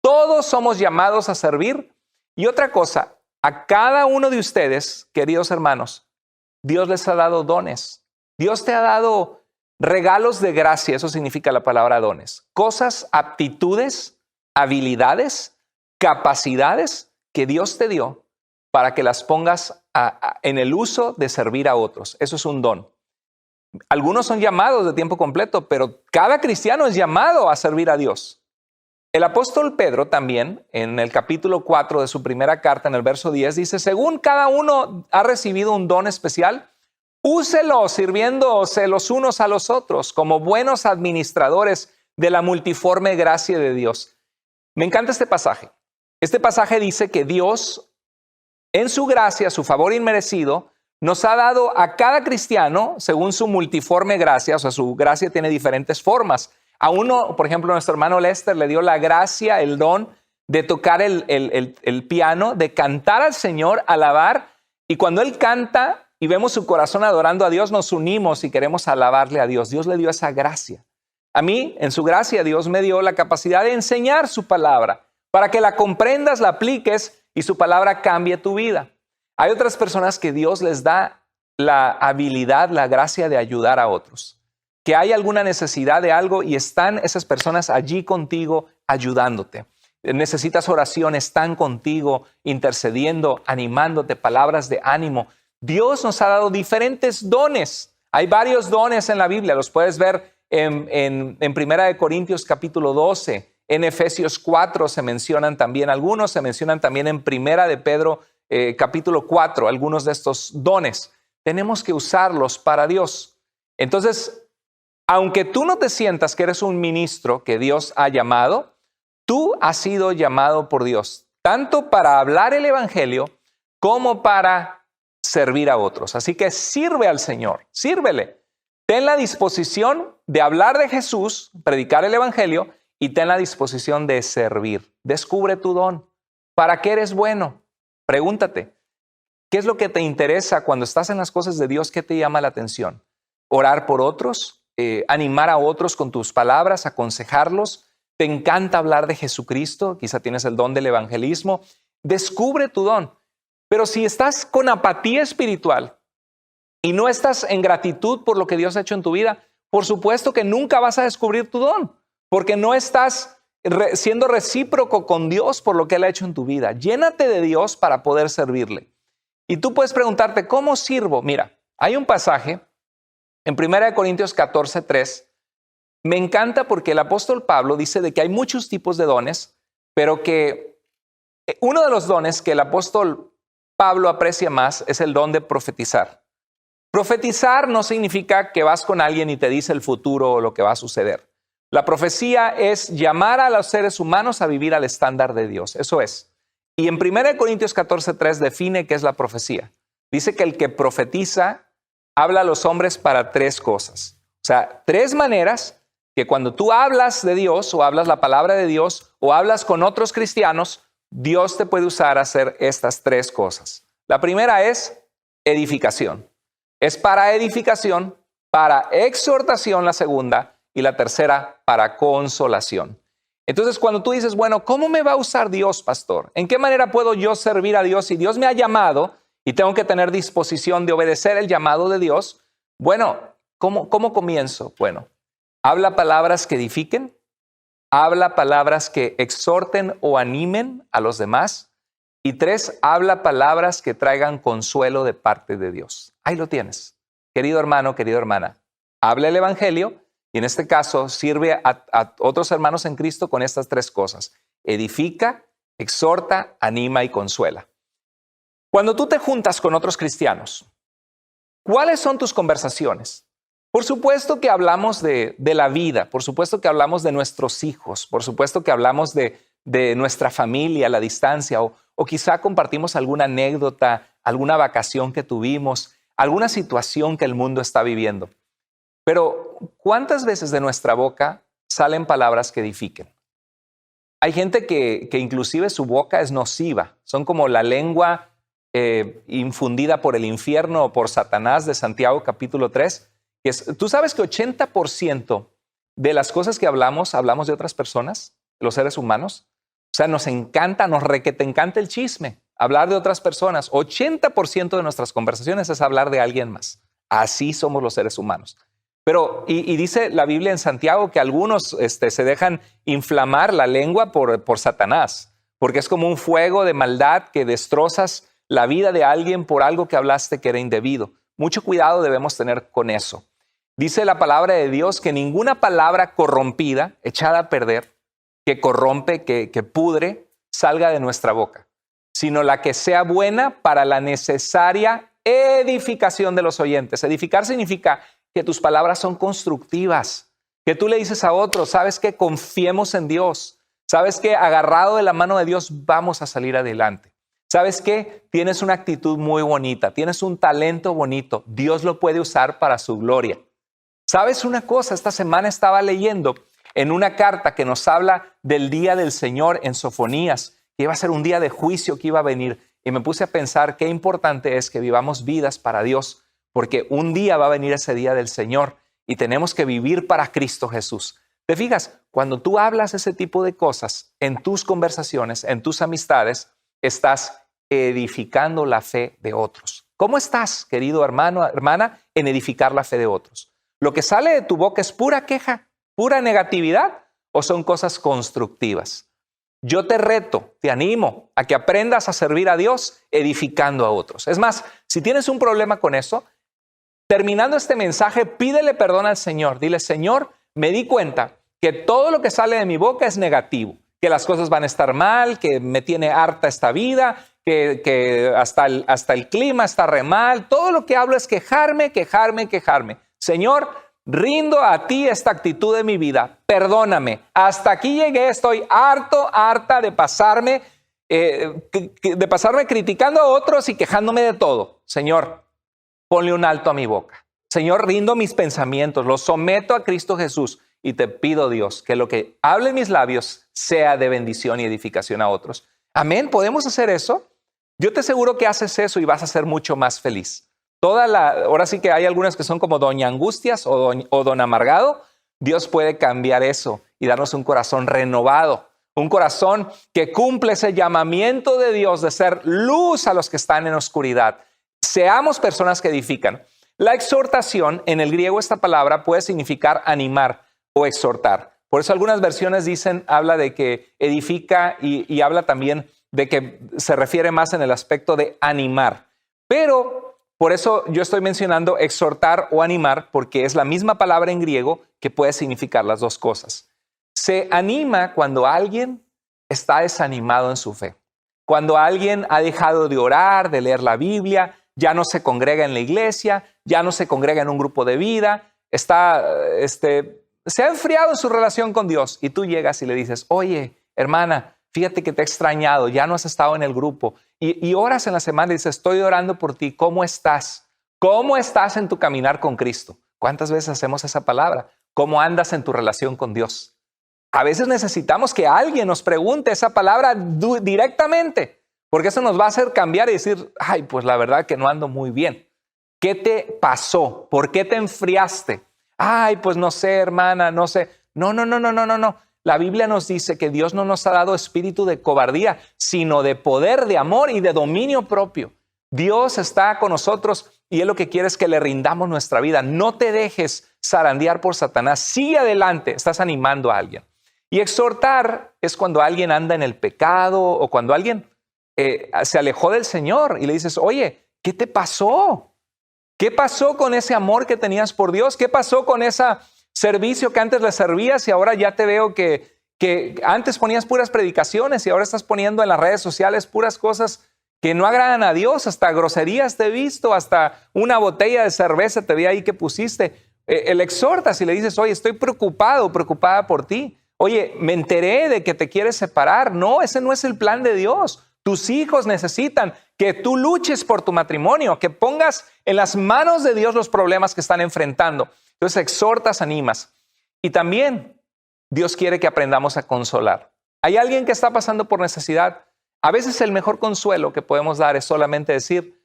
Todos somos llamados a servir. Y otra cosa, a cada uno de ustedes, queridos hermanos, Dios les ha dado dones. Dios te ha dado regalos de gracia, eso significa la palabra dones. Cosas, aptitudes, habilidades, capacidades que Dios te dio para que las pongas en el uso de servir a otros. Eso es un don. Algunos son llamados de tiempo completo, pero cada cristiano es llamado a servir a Dios. El apóstol Pedro también, en el capítulo 4 de su primera carta, en el verso 10, dice, según cada uno ha recibido un don especial, úselo sirviéndose los unos a los otros como buenos administradores de la multiforme gracia de Dios. Me encanta este pasaje. Este pasaje dice que Dios, en su gracia, su favor inmerecido, nos ha dado a cada cristiano, según su multiforme gracia, o sea, su gracia tiene diferentes formas. A uno, por ejemplo, nuestro hermano Lester le dio la gracia, el don de tocar el piano, de cantar al Señor, alabar, y cuando Él canta y vemos su corazón adorando a Dios, nos unimos y queremos alabarle a Dios. Dios le dio esa gracia. A mí, en su gracia, Dios me dio la capacidad de enseñar su palabra para que la comprendas, la apliques y su palabra cambie tu vida. Hay otras personas que Dios les da la habilidad, la gracia de ayudar a otros. Que hay alguna necesidad de algo y están esas personas allí contigo ayudándote. Necesitas oración, están contigo intercediendo, animándote, palabras de ánimo. Dios nos ha dado diferentes dones. Hay varios dones en la Biblia, los puedes ver en 1 Corintios capítulo 12, en Efesios 4 se mencionan también algunos, se mencionan también en 1 de Pedro capítulo 4, algunos de estos dones. Tenemos que usarlos para Dios. Entonces, aunque tú no te sientas que eres un ministro que Dios ha llamado, tú has sido llamado por Dios, tanto para hablar el evangelio como para servir a otros. Así que sirve al Señor, sírvele. Ten la disposición de hablar de Jesús, predicar el evangelio y ten la disposición de servir. Descubre tu don. ¿Para qué eres bueno? Pregúntate, ¿qué es lo que te interesa cuando estás en las cosas de Dios? ¿Qué te llama la atención? ¿Orar por otros? ¿Animar a otros con tus palabras? ¿Aconsejarlos? ¿Te encanta hablar de Jesucristo? Quizá tienes el don del evangelismo. Descubre tu don. Pero si estás con apatía espiritual y no estás en gratitud por lo que Dios ha hecho en tu vida, por supuesto que nunca vas a descubrir tu don, porque no estás siendo recíproco con Dios por lo que Él ha hecho en tu vida. Llénate de Dios para poder servirle. Y tú puedes preguntarte, ¿cómo sirvo? Mira, hay un pasaje en 1 Corintios 14, 3. Me encanta porque el apóstol Pablo dice de que hay muchos tipos de dones, pero que uno de los dones que el apóstol Pablo aprecia más es el don de profetizar. Profetizar no significa que vas con alguien y te dice el futuro o lo que va a suceder. La profecía es llamar a los seres humanos a vivir al estándar de Dios. Eso es. Y en 1 Corintios 14:3 define qué es la profecía. Dice que el que profetiza habla a los hombres para tres cosas. O sea, tres maneras que cuando tú hablas de Dios o hablas la palabra de Dios o hablas con otros cristianos, Dios te puede usar a hacer estas tres cosas. La primera es edificación. Es para edificación, para exhortación la segunda y la tercera para consolación. Entonces, cuando tú dices, bueno, ¿cómo me va a usar Dios, pastor? ¿En qué manera puedo yo servir a Dios si Dios me ha llamado y tengo que tener disposición de obedecer el llamado de Dios? Bueno, ¿cómo comienzo? Bueno, habla palabras que edifiquen, habla palabras que exhorten o animen a los demás. Y 3, habla palabras que traigan consuelo de parte de Dios. Ahí lo tienes. Querido hermano, querida hermana, habla el evangelio y en este caso sirve a otros hermanos en Cristo con estas 3 cosas. Edifica, exhorta, anima y consuela. Cuando tú te juntas con otros cristianos, ¿cuáles son tus conversaciones? Por supuesto que hablamos de la vida, por supuesto que hablamos de nuestros hijos, por supuesto que hablamos de nuestra familia a la distancia o quizá compartimos alguna anécdota, alguna vacación que tuvimos, alguna situación que el mundo está viviendo. Pero ¿cuántas veces de nuestra boca salen palabras que edifiquen? Hay gente que inclusive su boca es nociva, son como la lengua infundida por el infierno o por Satanás de Santiago capítulo 3. Tú sabes que 80% de las cosas que hablamos de otras personas, los seres humanos. O sea, nos encanta, te encanta el chisme, hablar de otras personas. 80% de nuestras conversaciones es hablar de alguien más. Así somos los seres humanos. Pero, y dice la Biblia en Santiago que algunos se dejan inflamar la lengua por Satanás, porque es como un fuego de maldad que destrozas la vida de alguien por algo que hablaste que era indebido. Mucho cuidado debemos tener con eso. Dice la palabra de Dios que ninguna palabra corrompida, echada a perder, que corrompe, que pudre, salga de nuestra boca, sino la que sea buena para la necesaria edificación de los oyentes. Edificar significa que tus palabras son constructivas, que tú le dices a otros, sabes que confiemos en Dios, sabes que agarrado de la mano de Dios vamos a salir adelante. ¿Sabes qué? Tienes una actitud muy bonita, tienes un talento bonito, Dios lo puede usar para su gloria. ¿Sabes una cosa? Esta semana estaba leyendo en una carta que nos habla del día del Señor en Sofonías, que iba a ser un día de juicio que iba a venir. Y me puse a pensar qué importante es que vivamos vidas para Dios, porque un día va a venir ese día del Señor y tenemos que vivir para Cristo Jesús. ¿Te fijas? Cuando tú hablas ese tipo de cosas en tus conversaciones, en tus amistades, estás edificando la fe de otros. ¿Cómo estás, querido hermano, hermana, en edificar la fe de otros? ¿Lo que sale de tu boca es pura queja, pura negatividad o son cosas constructivas? Yo te reto, te animo a que aprendas a servir a Dios edificando a otros. Es más, si tienes un problema con eso, terminando este mensaje, pídele perdón al Señor. Dile, Señor, me di cuenta que todo lo que sale de mi boca es negativo, que las cosas van a estar mal, que me tiene harta esta vida, que hasta el clima está re mal. Todo lo que hablo es quejarme. Señor, rindo a ti esta actitud de mi vida. Perdóname. Hasta aquí llegué. Estoy harta de pasarme criticando a otros y quejándome de todo. Señor, ponle un alto a mi boca. Señor, rindo mis pensamientos, los someto a Cristo Jesús y te pido, Dios, que lo que hable en mis labios sea de bendición y edificación a otros. Amén. ¿Podemos hacer eso? Yo te aseguro que haces eso y vas a ser mucho más feliz. Ahora sí que hay algunas que son como Doña Angustias o Don Amargado. Dios puede cambiar eso y darnos un corazón renovado, un corazón que cumple ese llamamiento de Dios de ser luz a los que están en oscuridad. Seamos personas que edifican. La exhortación, en el griego esta palabra puede significar animar o exhortar. Por eso algunas versiones habla de que edifica y habla también de que se refiere más en el aspecto de animar. Pero por eso yo estoy mencionando exhortar o animar, porque es la misma palabra en griego que puede significar las dos cosas. Se anima cuando alguien está desanimado en su fe, cuando alguien ha dejado de orar, de leer la Biblia, ya no se congrega en la iglesia, ya no se congrega en un grupo de vida, se ha enfriado en su relación con Dios y tú llegas y le dices, oye, hermana, fíjate que te he extrañado, ya no has estado en el grupo. Y oras en la semana y dices, estoy orando por ti, ¿cómo estás? ¿Cómo estás en tu caminar con Cristo? ¿Cuántas veces hacemos esa palabra? ¿Cómo andas en tu relación con Dios? A veces necesitamos que alguien nos pregunte esa palabra directamente, porque eso nos va a hacer cambiar y decir, ay, pues la verdad que no ando muy bien. ¿Qué te pasó? ¿Por qué te enfriaste? Ay, pues no sé, hermana, no sé. No. La Biblia nos dice que Dios no nos ha dado espíritu de cobardía, sino de poder, de amor y de dominio propio. Dios está con nosotros y Él lo que quiere es que le rindamos nuestra vida. No te dejes zarandear por Satanás. Sigue adelante. Estás animando a alguien. Y exhortar es cuando alguien anda en el pecado o cuando alguien se alejó del Señor y le dices, oye, ¿qué te pasó? ¿Qué pasó con ese amor que tenías por Dios? ¿Qué pasó con ese servicio que antes le servías y ahora ya te veo que antes ponías puras predicaciones y ahora estás poniendo en las redes sociales puras cosas que no agradan a Dios? Hasta groserías te he visto, hasta una botella de cerveza te vi ahí que pusiste. Le exhortas y le dices, oye, estoy preocupada por ti. Oye, me enteré de que te quieres separar. No, ese no es el plan de Dios. Tus hijos necesitan que tú luches por tu matrimonio, que pongas en las manos de Dios los problemas que están enfrentando. Entonces exhortas, animas. Y también Dios quiere que aprendamos a consolar. ¿Hay alguien que está pasando por necesidad? A veces el mejor consuelo que podemos dar es solamente decir,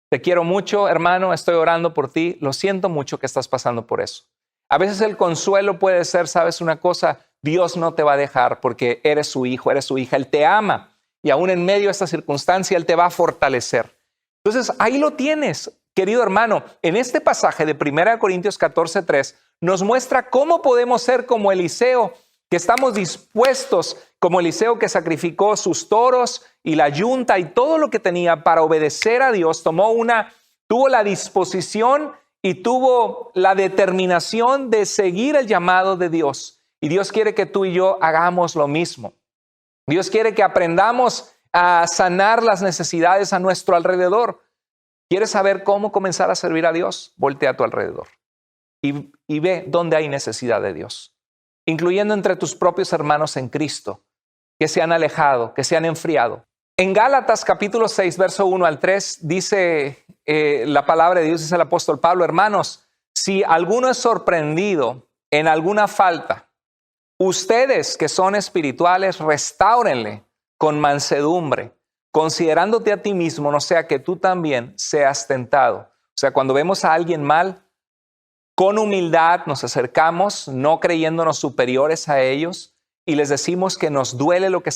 te quiero mucho, hermano, estoy orando por ti, lo siento mucho que estás pasando por eso. A veces el consuelo puede ser, ¿sabes una cosa? Dios no te va a dejar porque eres su hijo, eres su hija, Él te ama. Y aún en medio de esta circunstancia, Él te va a fortalecer. Entonces, ahí lo tienes, querido hermano. En este pasaje de 1 Corintios 14:3 nos muestra cómo podemos ser como Eliseo, que estamos dispuestos, como Eliseo que sacrificó sus toros y la yunta y todo lo que tenía para obedecer a Dios. Tuvo la disposición y tuvo la determinación de seguir el llamado de Dios. Y Dios quiere que tú y yo hagamos lo mismo. Dios quiere que aprendamos a sanar las necesidades a nuestro alrededor. ¿Quieres saber cómo comenzar a servir a Dios? Voltea a tu alrededor y ve dónde hay necesidad de Dios, incluyendo entre tus propios hermanos en Cristo, que se han alejado, que se han enfriado. En Gálatas capítulo 6, verso 1 al 3, dice la palabra de Dios, dice el apóstol Pablo, hermanos, si alguno es sorprendido en alguna falta, ustedes que son espirituales, restáurenle con mansedumbre, considerándote a ti mismo, no sea que tú también seas tentado. O sea, cuando vemos a alguien mal, con humildad nos acercamos, no creyéndonos superiores a ellos, y les decimos que nos duele lo que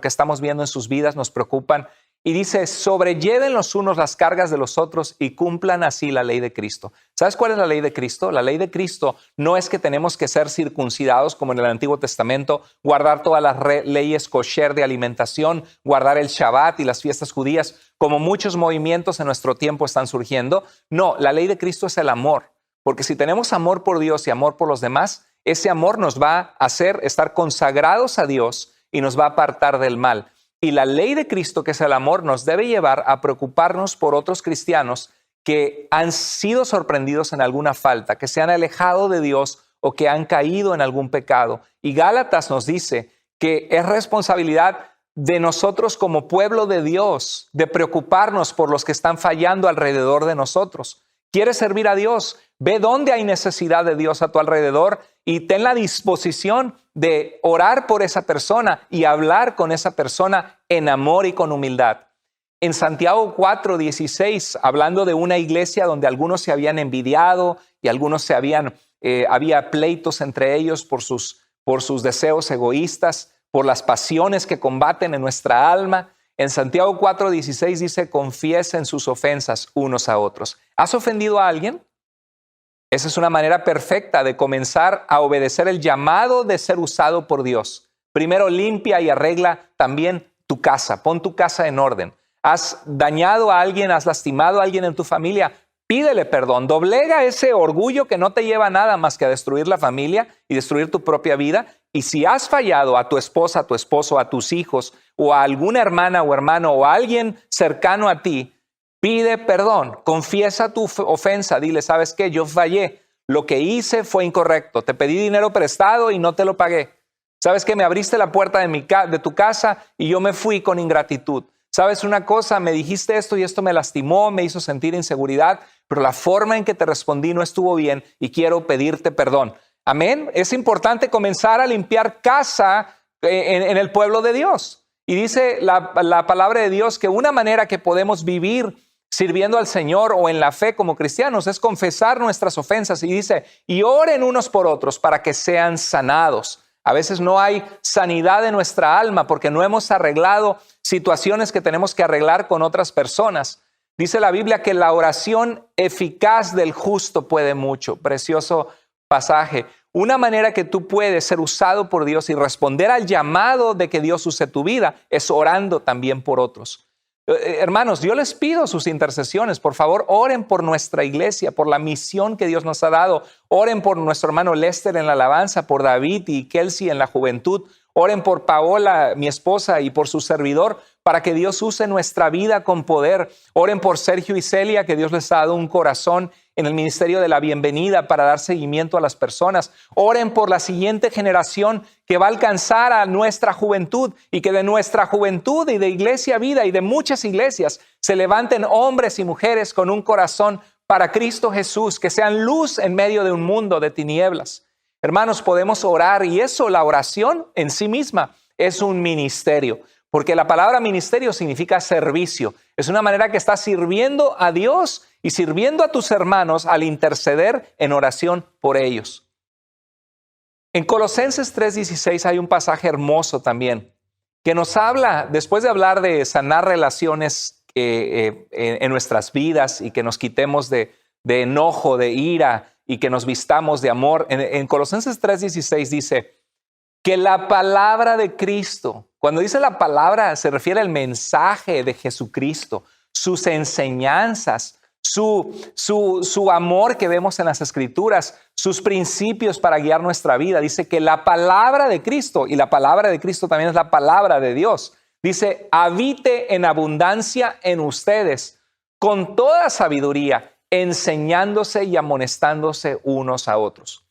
estamos viendo en sus vidas, nos preocupan. Y dice, sobrelleven los unos las cargas de los otros y cumplan así la ley de Cristo. ¿Sabes cuál es la ley de Cristo? La ley de Cristo no es que tenemos que ser circuncidados como en el Antiguo Testamento, guardar todas las leyes kosher de alimentación, guardar el Shabbat y las fiestas judías, como muchos movimientos en nuestro tiempo están surgiendo. No, la ley de Cristo es el amor. Porque si tenemos amor por Dios y amor por los demás, ese amor nos va a hacer estar consagrados a Dios y nos va a apartar del mal. Y la ley de Cristo, que es el amor, nos debe llevar a preocuparnos por otros cristianos que han sido sorprendidos en alguna falta, que se han alejado de Dios o que han caído en algún pecado. Y Gálatas nos dice que es responsabilidad de nosotros como pueblo de Dios de preocuparnos por los que están fallando alrededor de nosotros. ¿Quieres servir a Dios? Ve dónde hay necesidad de Dios a tu alrededor y ten la disposición de orar por esa persona y hablar con esa persona en amor y con humildad. En Santiago 4:16, hablando de una iglesia donde algunos se habían envidiado y algunos había pleitos entre ellos por sus deseos egoístas, por las pasiones que combaten en nuestra alma. En Santiago 4:16 dice, confiesen sus ofensas unos a otros. ¿Has ofendido a alguien? Esa es una manera perfecta de comenzar a obedecer el llamado de ser usado por Dios. Primero limpia y arregla también tu casa. Pon tu casa en orden. ¿Has dañado a alguien? ¿Has lastimado a alguien en tu familia? Pídele perdón. Doblega ese orgullo que no te lleva a nada más que a destruir la familia y destruir tu propia vida. Y si has fallado a tu esposa, a tu esposo, a tus hijos o a alguna hermana o hermano o a alguien cercano a ti, pide perdón, confiesa tu ofensa, dile, ¿sabes qué? Yo fallé, lo que hice fue incorrecto, te pedí dinero prestado y no te lo pagué. ¿Sabes qué? Me abriste la puerta de tu casa y yo me fui con ingratitud. ¿Sabes una cosa? Me dijiste esto y esto me lastimó, me hizo sentir inseguridad, pero la forma en que te respondí no estuvo bien y quiero pedirte perdón. Amén. Es importante comenzar a limpiar casa en el pueblo de Dios. Y dice la palabra de Dios que una manera que podemos vivir sirviendo al Señor o en la fe como cristianos es confesar nuestras ofensas. Y dice, y oren unos por otros para que sean sanados. A veces no hay sanidad en nuestra alma porque no hemos arreglado situaciones que tenemos que arreglar con otras personas. Dice la Biblia que la oración eficaz del justo puede mucho. Precioso pasaje. Una manera que tú puedes ser usado por Dios y responder al llamado de que Dios use tu vida es orando también por otros. Hermanos, yo les pido sus intercesiones. Por favor, oren por nuestra iglesia, por la misión que Dios nos ha dado. Oren por nuestro hermano Lester en la alabanza, por David y Kelsey en la juventud. Oren por Paola, mi esposa, y por su servidor, para que Dios use nuestra vida con poder. Oren por Sergio y Celia, que Dios les ha dado un corazón en el ministerio de la bienvenida para dar seguimiento a las personas. Oren por la siguiente generación que va a alcanzar a nuestra juventud, y que de nuestra juventud y de Iglesia Vida y de muchas iglesias se levanten hombres y mujeres con un corazón para Cristo Jesús, que sean luz en medio de un mundo de tinieblas. Hermanos, podemos orar, y eso, la oración en sí misma, es un ministerio, porque la palabra ministerio significa servicio. Es una manera que estás sirviendo a Dios y sirviendo a tus hermanos al interceder en oración por ellos. En Colosenses 3:16 hay un pasaje hermoso también que nos habla, después de hablar de sanar relaciones en nuestras vidas y que nos quitemos de enojo, de ira y que nos vistamos de amor. En Colosenses 3:16 dice que la palabra de Cristo, cuando dice la palabra se refiere al mensaje de Jesucristo, sus enseñanzas, su amor que vemos en las Escrituras, sus principios para guiar nuestra vida. Dice que la palabra de Cristo, y la palabra de Cristo también es la palabra de Dios, dice, habite en abundancia en ustedes, con toda sabiduría, enseñándose y amonestándose unos a otros.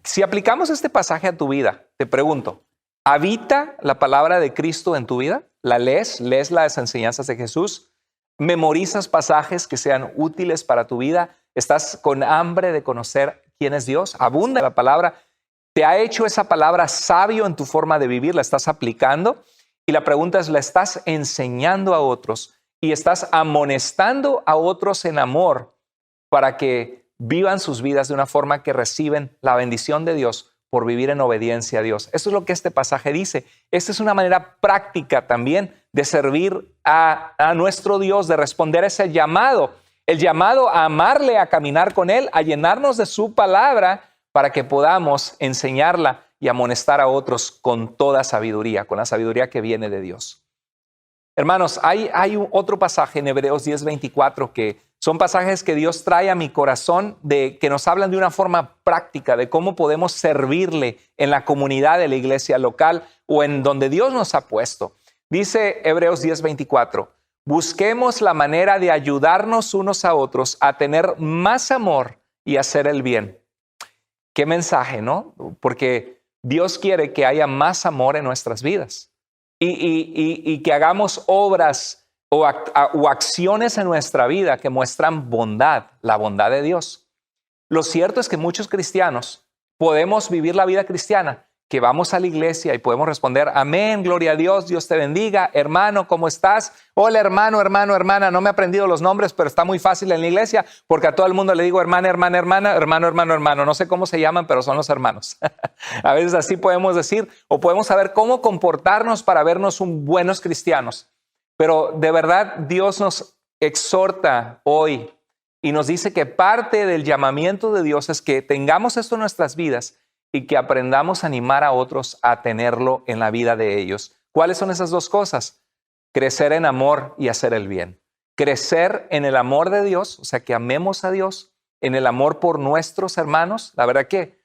Si aplicamos este pasaje a tu vida, te pregunto, ¿habita la palabra de Cristo en tu vida? ¿La lees? ¿Lees las enseñanzas de Jesús? ¿Memorizas pasajes que sean útiles para tu vida? ¿Estás con hambre de conocer quién es Dios? ¿Abunda la palabra? ¿Te ha hecho esa palabra sabio en tu forma de vivir? ¿La estás aplicando? Y la pregunta es, ¿la estás enseñando a otros? ¿Y estás amonestando a otros en amor para que vivan sus vidas de una forma que reciben la bendición de Dios por vivir en obediencia a Dios? Eso es lo que este pasaje dice. Esta es una manera práctica también de servir a nuestro Dios, de responder a ese llamado, el llamado a amarle, a caminar con Él, a llenarnos de su palabra para que podamos enseñarla y amonestar a otros con toda sabiduría, con la sabiduría que viene de Dios. Hermanos, hay otro pasaje en Hebreos 10:24 que son pasajes que Dios trae a mi corazón, que nos hablan de una forma práctica de cómo podemos servirle en la comunidad de la iglesia local o en donde Dios nos ha puesto. Dice Hebreos 10:24, busquemos la manera de ayudarnos unos a otros a tener más amor y hacer el bien. Qué mensaje, ¿no? Porque Dios quiere que haya más amor en nuestras vidas y que hagamos obras o acciones en nuestra vida que muestran bondad, la bondad de Dios. Lo cierto es que muchos cristianos podemos vivir la vida cristiana, que vamos a la iglesia y podemos responder, amén, gloria a Dios, Dios te bendiga, hermano, ¿cómo estás? Hola, hermano, hermana, no me he aprendido los nombres, pero está muy fácil en la iglesia, porque a todo el mundo le digo hermana, hermano, no sé cómo se llaman, pero son los hermanos. A veces así podemos decir, o podemos saber cómo comportarnos para vernos buenos cristianos. Pero de verdad Dios nos exhorta hoy y nos dice que parte del llamamiento de Dios es que tengamos esto en nuestras vidas y que aprendamos a animar a otros a tenerlo en la vida de ellos. ¿Cuáles son esas dos cosas? Crecer en amor y hacer el bien. Crecer en el amor de Dios, o sea, que amemos a Dios, en el amor por nuestros hermanos. La verdad que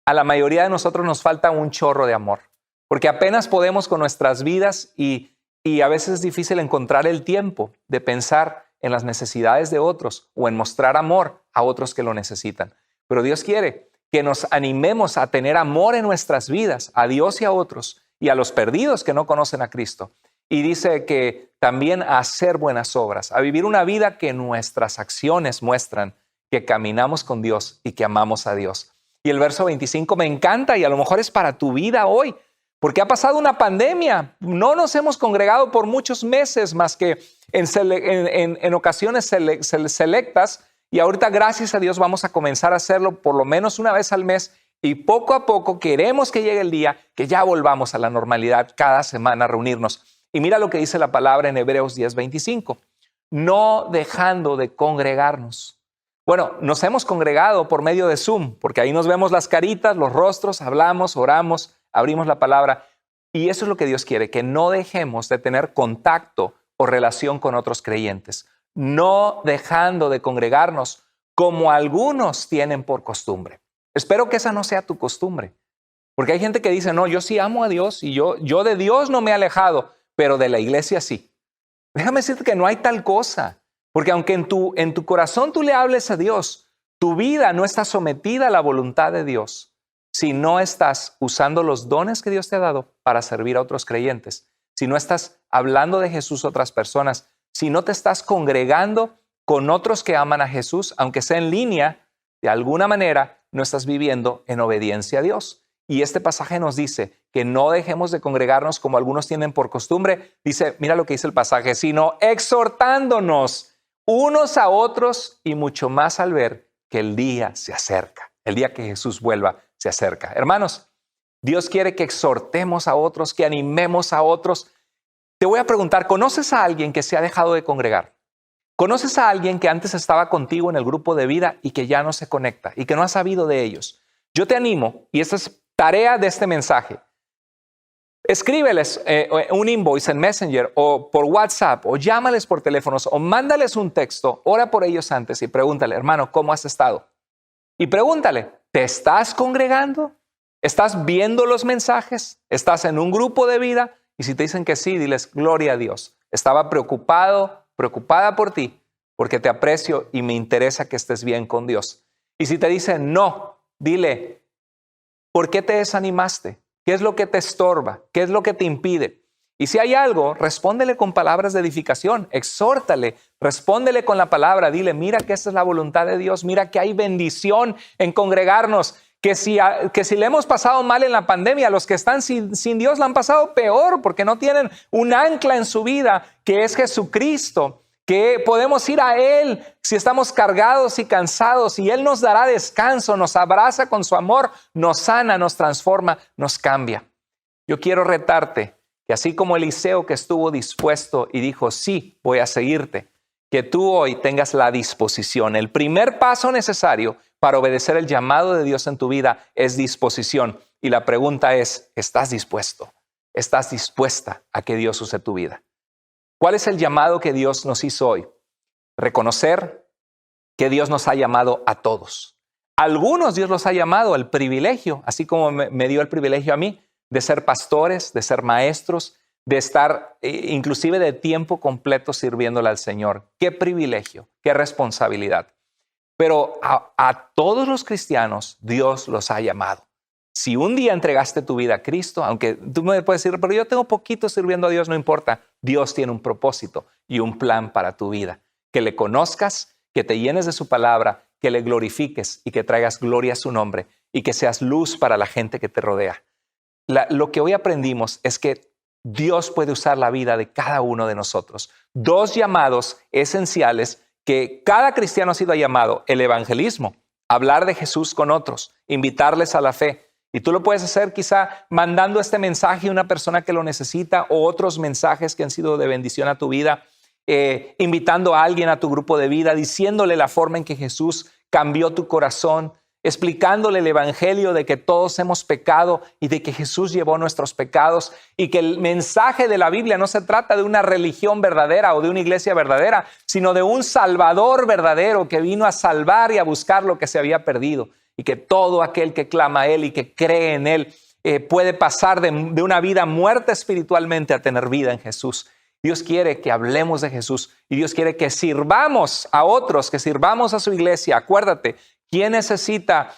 a la mayoría de nosotros nos falta un chorro de amor, porque apenas podemos con nuestras vidas y a veces es difícil encontrar el tiempo de pensar en las necesidades de otros o en mostrar amor a otros que lo necesitan. Pero Dios quiere que nos animemos a tener amor en nuestras vidas, a Dios y a otros, y a los perdidos que no conocen a Cristo. Y dice que también a hacer buenas obras, a vivir una vida que nuestras acciones muestran que caminamos con Dios y que amamos a Dios. Y el verso 25 me encanta y a lo mejor es para tu vida hoy, porque ha pasado una pandemia. No nos hemos congregado por muchos meses más que en ocasiones selectas. Y ahorita, gracias a Dios, vamos a comenzar a hacerlo por lo menos una vez al mes. Y poco a poco queremos que llegue el día que ya volvamos a la normalidad, cada semana a reunirnos. Y mira lo que dice la palabra en Hebreos 10:25. No dejando de congregarnos, Bueno, nos hemos congregado por medio de Zoom, porque ahí nos vemos las caritas, los rostros, hablamos, oramos, abrimos la palabra. Y eso es lo que Dios quiere, que no dejemos de tener contacto o relación con otros creyentes, no dejando de congregarnos como algunos tienen por costumbre. Espero que esa no sea tu costumbre, porque hay gente que dice, no, yo sí amo a Dios y yo de Dios no me he alejado, pero de la iglesia sí. Déjame decirte que no hay tal cosa, porque aunque en tu corazón tú le hables a Dios, tu vida no está sometida a la voluntad de Dios si no estás usando los dones que Dios te ha dado para servir a otros creyentes, si no estás hablando de Jesús a otras personas, si no te estás congregando con otros que aman a Jesús, aunque sea en línea, de alguna manera no estás viviendo en obediencia a Dios. Y este pasaje nos dice que no dejemos de congregarnos como algunos tienen por costumbre. Dice, mira lo que dice el pasaje, sino exhortándonos unos a otros y mucho más al ver que el día se acerca. El día que Jesús vuelva se acerca. Hermanos, Dios quiere que exhortemos a otros, que animemos a otros. Te voy a preguntar, ¿conoces a alguien que se ha dejado de congregar? ¿Conoces a alguien que antes estaba contigo en el grupo de vida y que ya no se conecta y que no has sabido de ellos? Yo te animo, y esta es tarea de este mensaje. Escríbeles un invoice en Messenger o por WhatsApp o llámales por teléfonos o mándales un texto, ora por ellos antes y pregúntale, hermano, ¿cómo has estado? Y pregúntale, ¿te estás congregando? ¿Estás viendo los mensajes? ¿Estás en un grupo de vida? Y si te dicen que sí, diles, gloria a Dios. Estaba preocupada por ti, porque te aprecio y me interesa que estés bien con Dios. Y si te dicen no, dile, ¿por qué te desanimaste? ¿Qué es lo que te estorba? ¿Qué es lo que te impide? Y si hay algo, respóndele con palabras de edificación, exhórtale, respóndele con la palabra, dile, mira que esta es la voluntad de Dios, mira que hay bendición en congregarnos, que si le hemos pasado mal en la pandemia, los que están sin Dios la han pasado peor porque no tienen un ancla en su vida que es Jesucristo, que podemos ir a Él si estamos cargados y cansados y Él nos dará descanso, nos abraza con su amor, nos sana, nos transforma, nos cambia. Yo quiero retarte que así como Eliseo que estuvo dispuesto y dijo, sí, voy a seguirte, que tú hoy tengas la disposición. El primer paso necesario para obedecer el llamado de Dios en tu vida es disposición. Y la pregunta es, ¿estás dispuesto? ¿Estás dispuesta a que Dios use tu vida? ¿Cuál es el llamado que Dios nos hizo hoy? Reconocer que Dios nos ha llamado a todos. Algunos Dios los ha llamado al privilegio, así como me dio el privilegio a mí, de ser pastores, de ser maestros, de estar inclusive de tiempo completo sirviéndole al Señor. ¡Qué privilegio! ¡Qué responsabilidad! Pero a todos los cristianos Dios los ha llamado. Si un día entregaste tu vida a Cristo, aunque tú me puedes decir, pero yo tengo poquito sirviendo a Dios, no importa. Dios tiene un propósito y un plan para tu vida. Que le conozcas, que te llenes de su palabra, que le glorifiques y que traigas gloria a su nombre y que seas luz para la gente que te rodea. Lo que hoy aprendimos es que Dios puede usar la vida de cada uno de nosotros. Dos llamados esenciales que cada cristiano ha sido llamado: el evangelismo, hablar de Jesús con otros, invitarles a la fe. Y tú lo puedes hacer quizá mandando este mensaje a una persona que lo necesita o otros mensajes que han sido de bendición a tu vida, invitando a alguien a tu grupo de vida, diciéndole la forma en que Jesús cambió tu corazón, explicándole el evangelio de que todos hemos pecado y de que Jesús llevó nuestros pecados y que el mensaje de la Biblia no se trata de una religión verdadera o de una iglesia verdadera, sino de un Salvador verdadero que vino a salvar y a buscar lo que se había perdido, y que todo aquel que clama a Él y que cree en Él puede pasar de una vida muerta espiritualmente a tener vida en Jesús. Dios quiere que hablemos de Jesús y Dios quiere que sirvamos a otros, que sirvamos a su iglesia. Acuérdate, ¿quién necesita,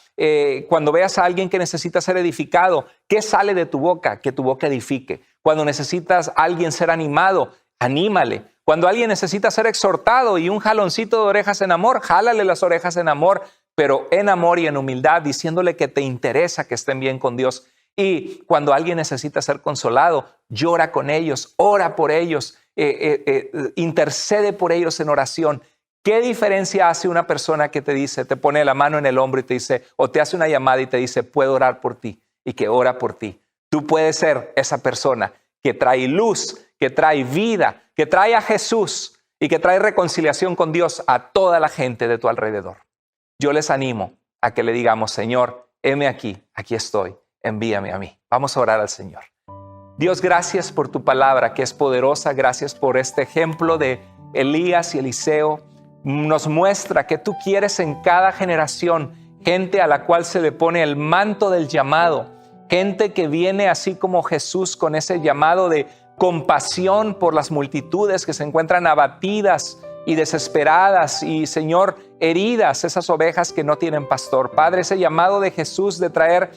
cuando veas a alguien que necesita ser edificado, qué sale de tu boca? Que tu boca edifique. Cuando necesitas a alguien ser animado, anímale. Cuando alguien necesita ser exhortado y un jaloncito de orejas en amor, jálale las orejas en amor, pero en amor y en humildad, diciéndole que te interesa que estén bien con Dios. Y cuando alguien necesita ser consolado, llora con ellos, ora por ellos, intercede por ellos en oración. ¿Qué diferencia hace una persona que te dice, te pone la mano en el hombro y te dice, o te hace una llamada y te dice, puedo orar por ti, y que ora por ti? Tú puedes ser esa persona que trae luz, que trae vida, que trae a Jesús y que trae reconciliación con Dios a toda la gente de tu alrededor. yo les animo a que le digamos, Señor, heme aquí, aquí estoy, envíame a mí. Vamos a orar al Señor. Dios, gracias por tu palabra que es poderosa. Gracias por este ejemplo de Elías y Eliseo. Nos muestra que tú quieres en cada generación gente a la cual se le pone el manto del llamado. Gente que viene así como Jesús con ese llamado de compasión por las multitudes que se encuentran abatidas y desesperadas y, Señor, heridas, esas ovejas que no tienen pastor. Padre, ese llamado de Jesús de traer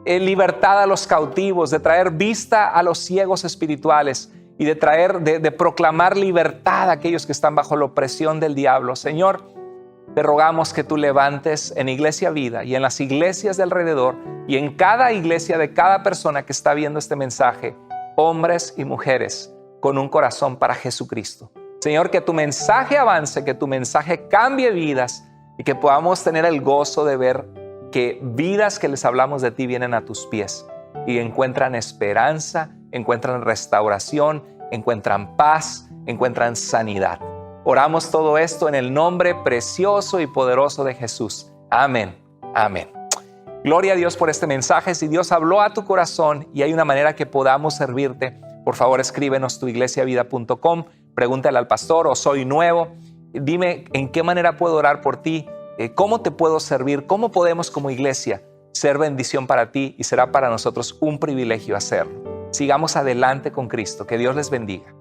libertad a los cautivos, de traer vista a los ciegos espirituales y de proclamar libertad a aquellos que están bajo la opresión del diablo. Señor, te rogamos que tú levantes en Iglesia Vida y en las iglesias de alrededor y en cada iglesia de cada persona que está viendo este mensaje, hombres y mujeres con un corazón para Jesucristo. Señor, que tu mensaje avance, que tu mensaje cambie vidas y que podamos tener el gozo de ver que vidas que les hablamos de ti vienen a tus pies y encuentran esperanza, encuentran restauración, encuentran paz, encuentran sanidad. Oramos todo esto en el nombre precioso y poderoso de Jesús. Amén. Amén. Gloria a Dios por este mensaje. Si Dios habló a tu corazón y hay una manera que podamos servirte, por favor escríbenos tuiglesiavida.com, pregúntale al pastor o soy nuevo. Dime en qué manera puedo orar por ti. ¿Cómo te puedo servir? ¿Cómo podemos como iglesia ser bendición para ti? Y será para nosotros un privilegio hacerlo. Sigamos adelante con Cristo. Que Dios les bendiga.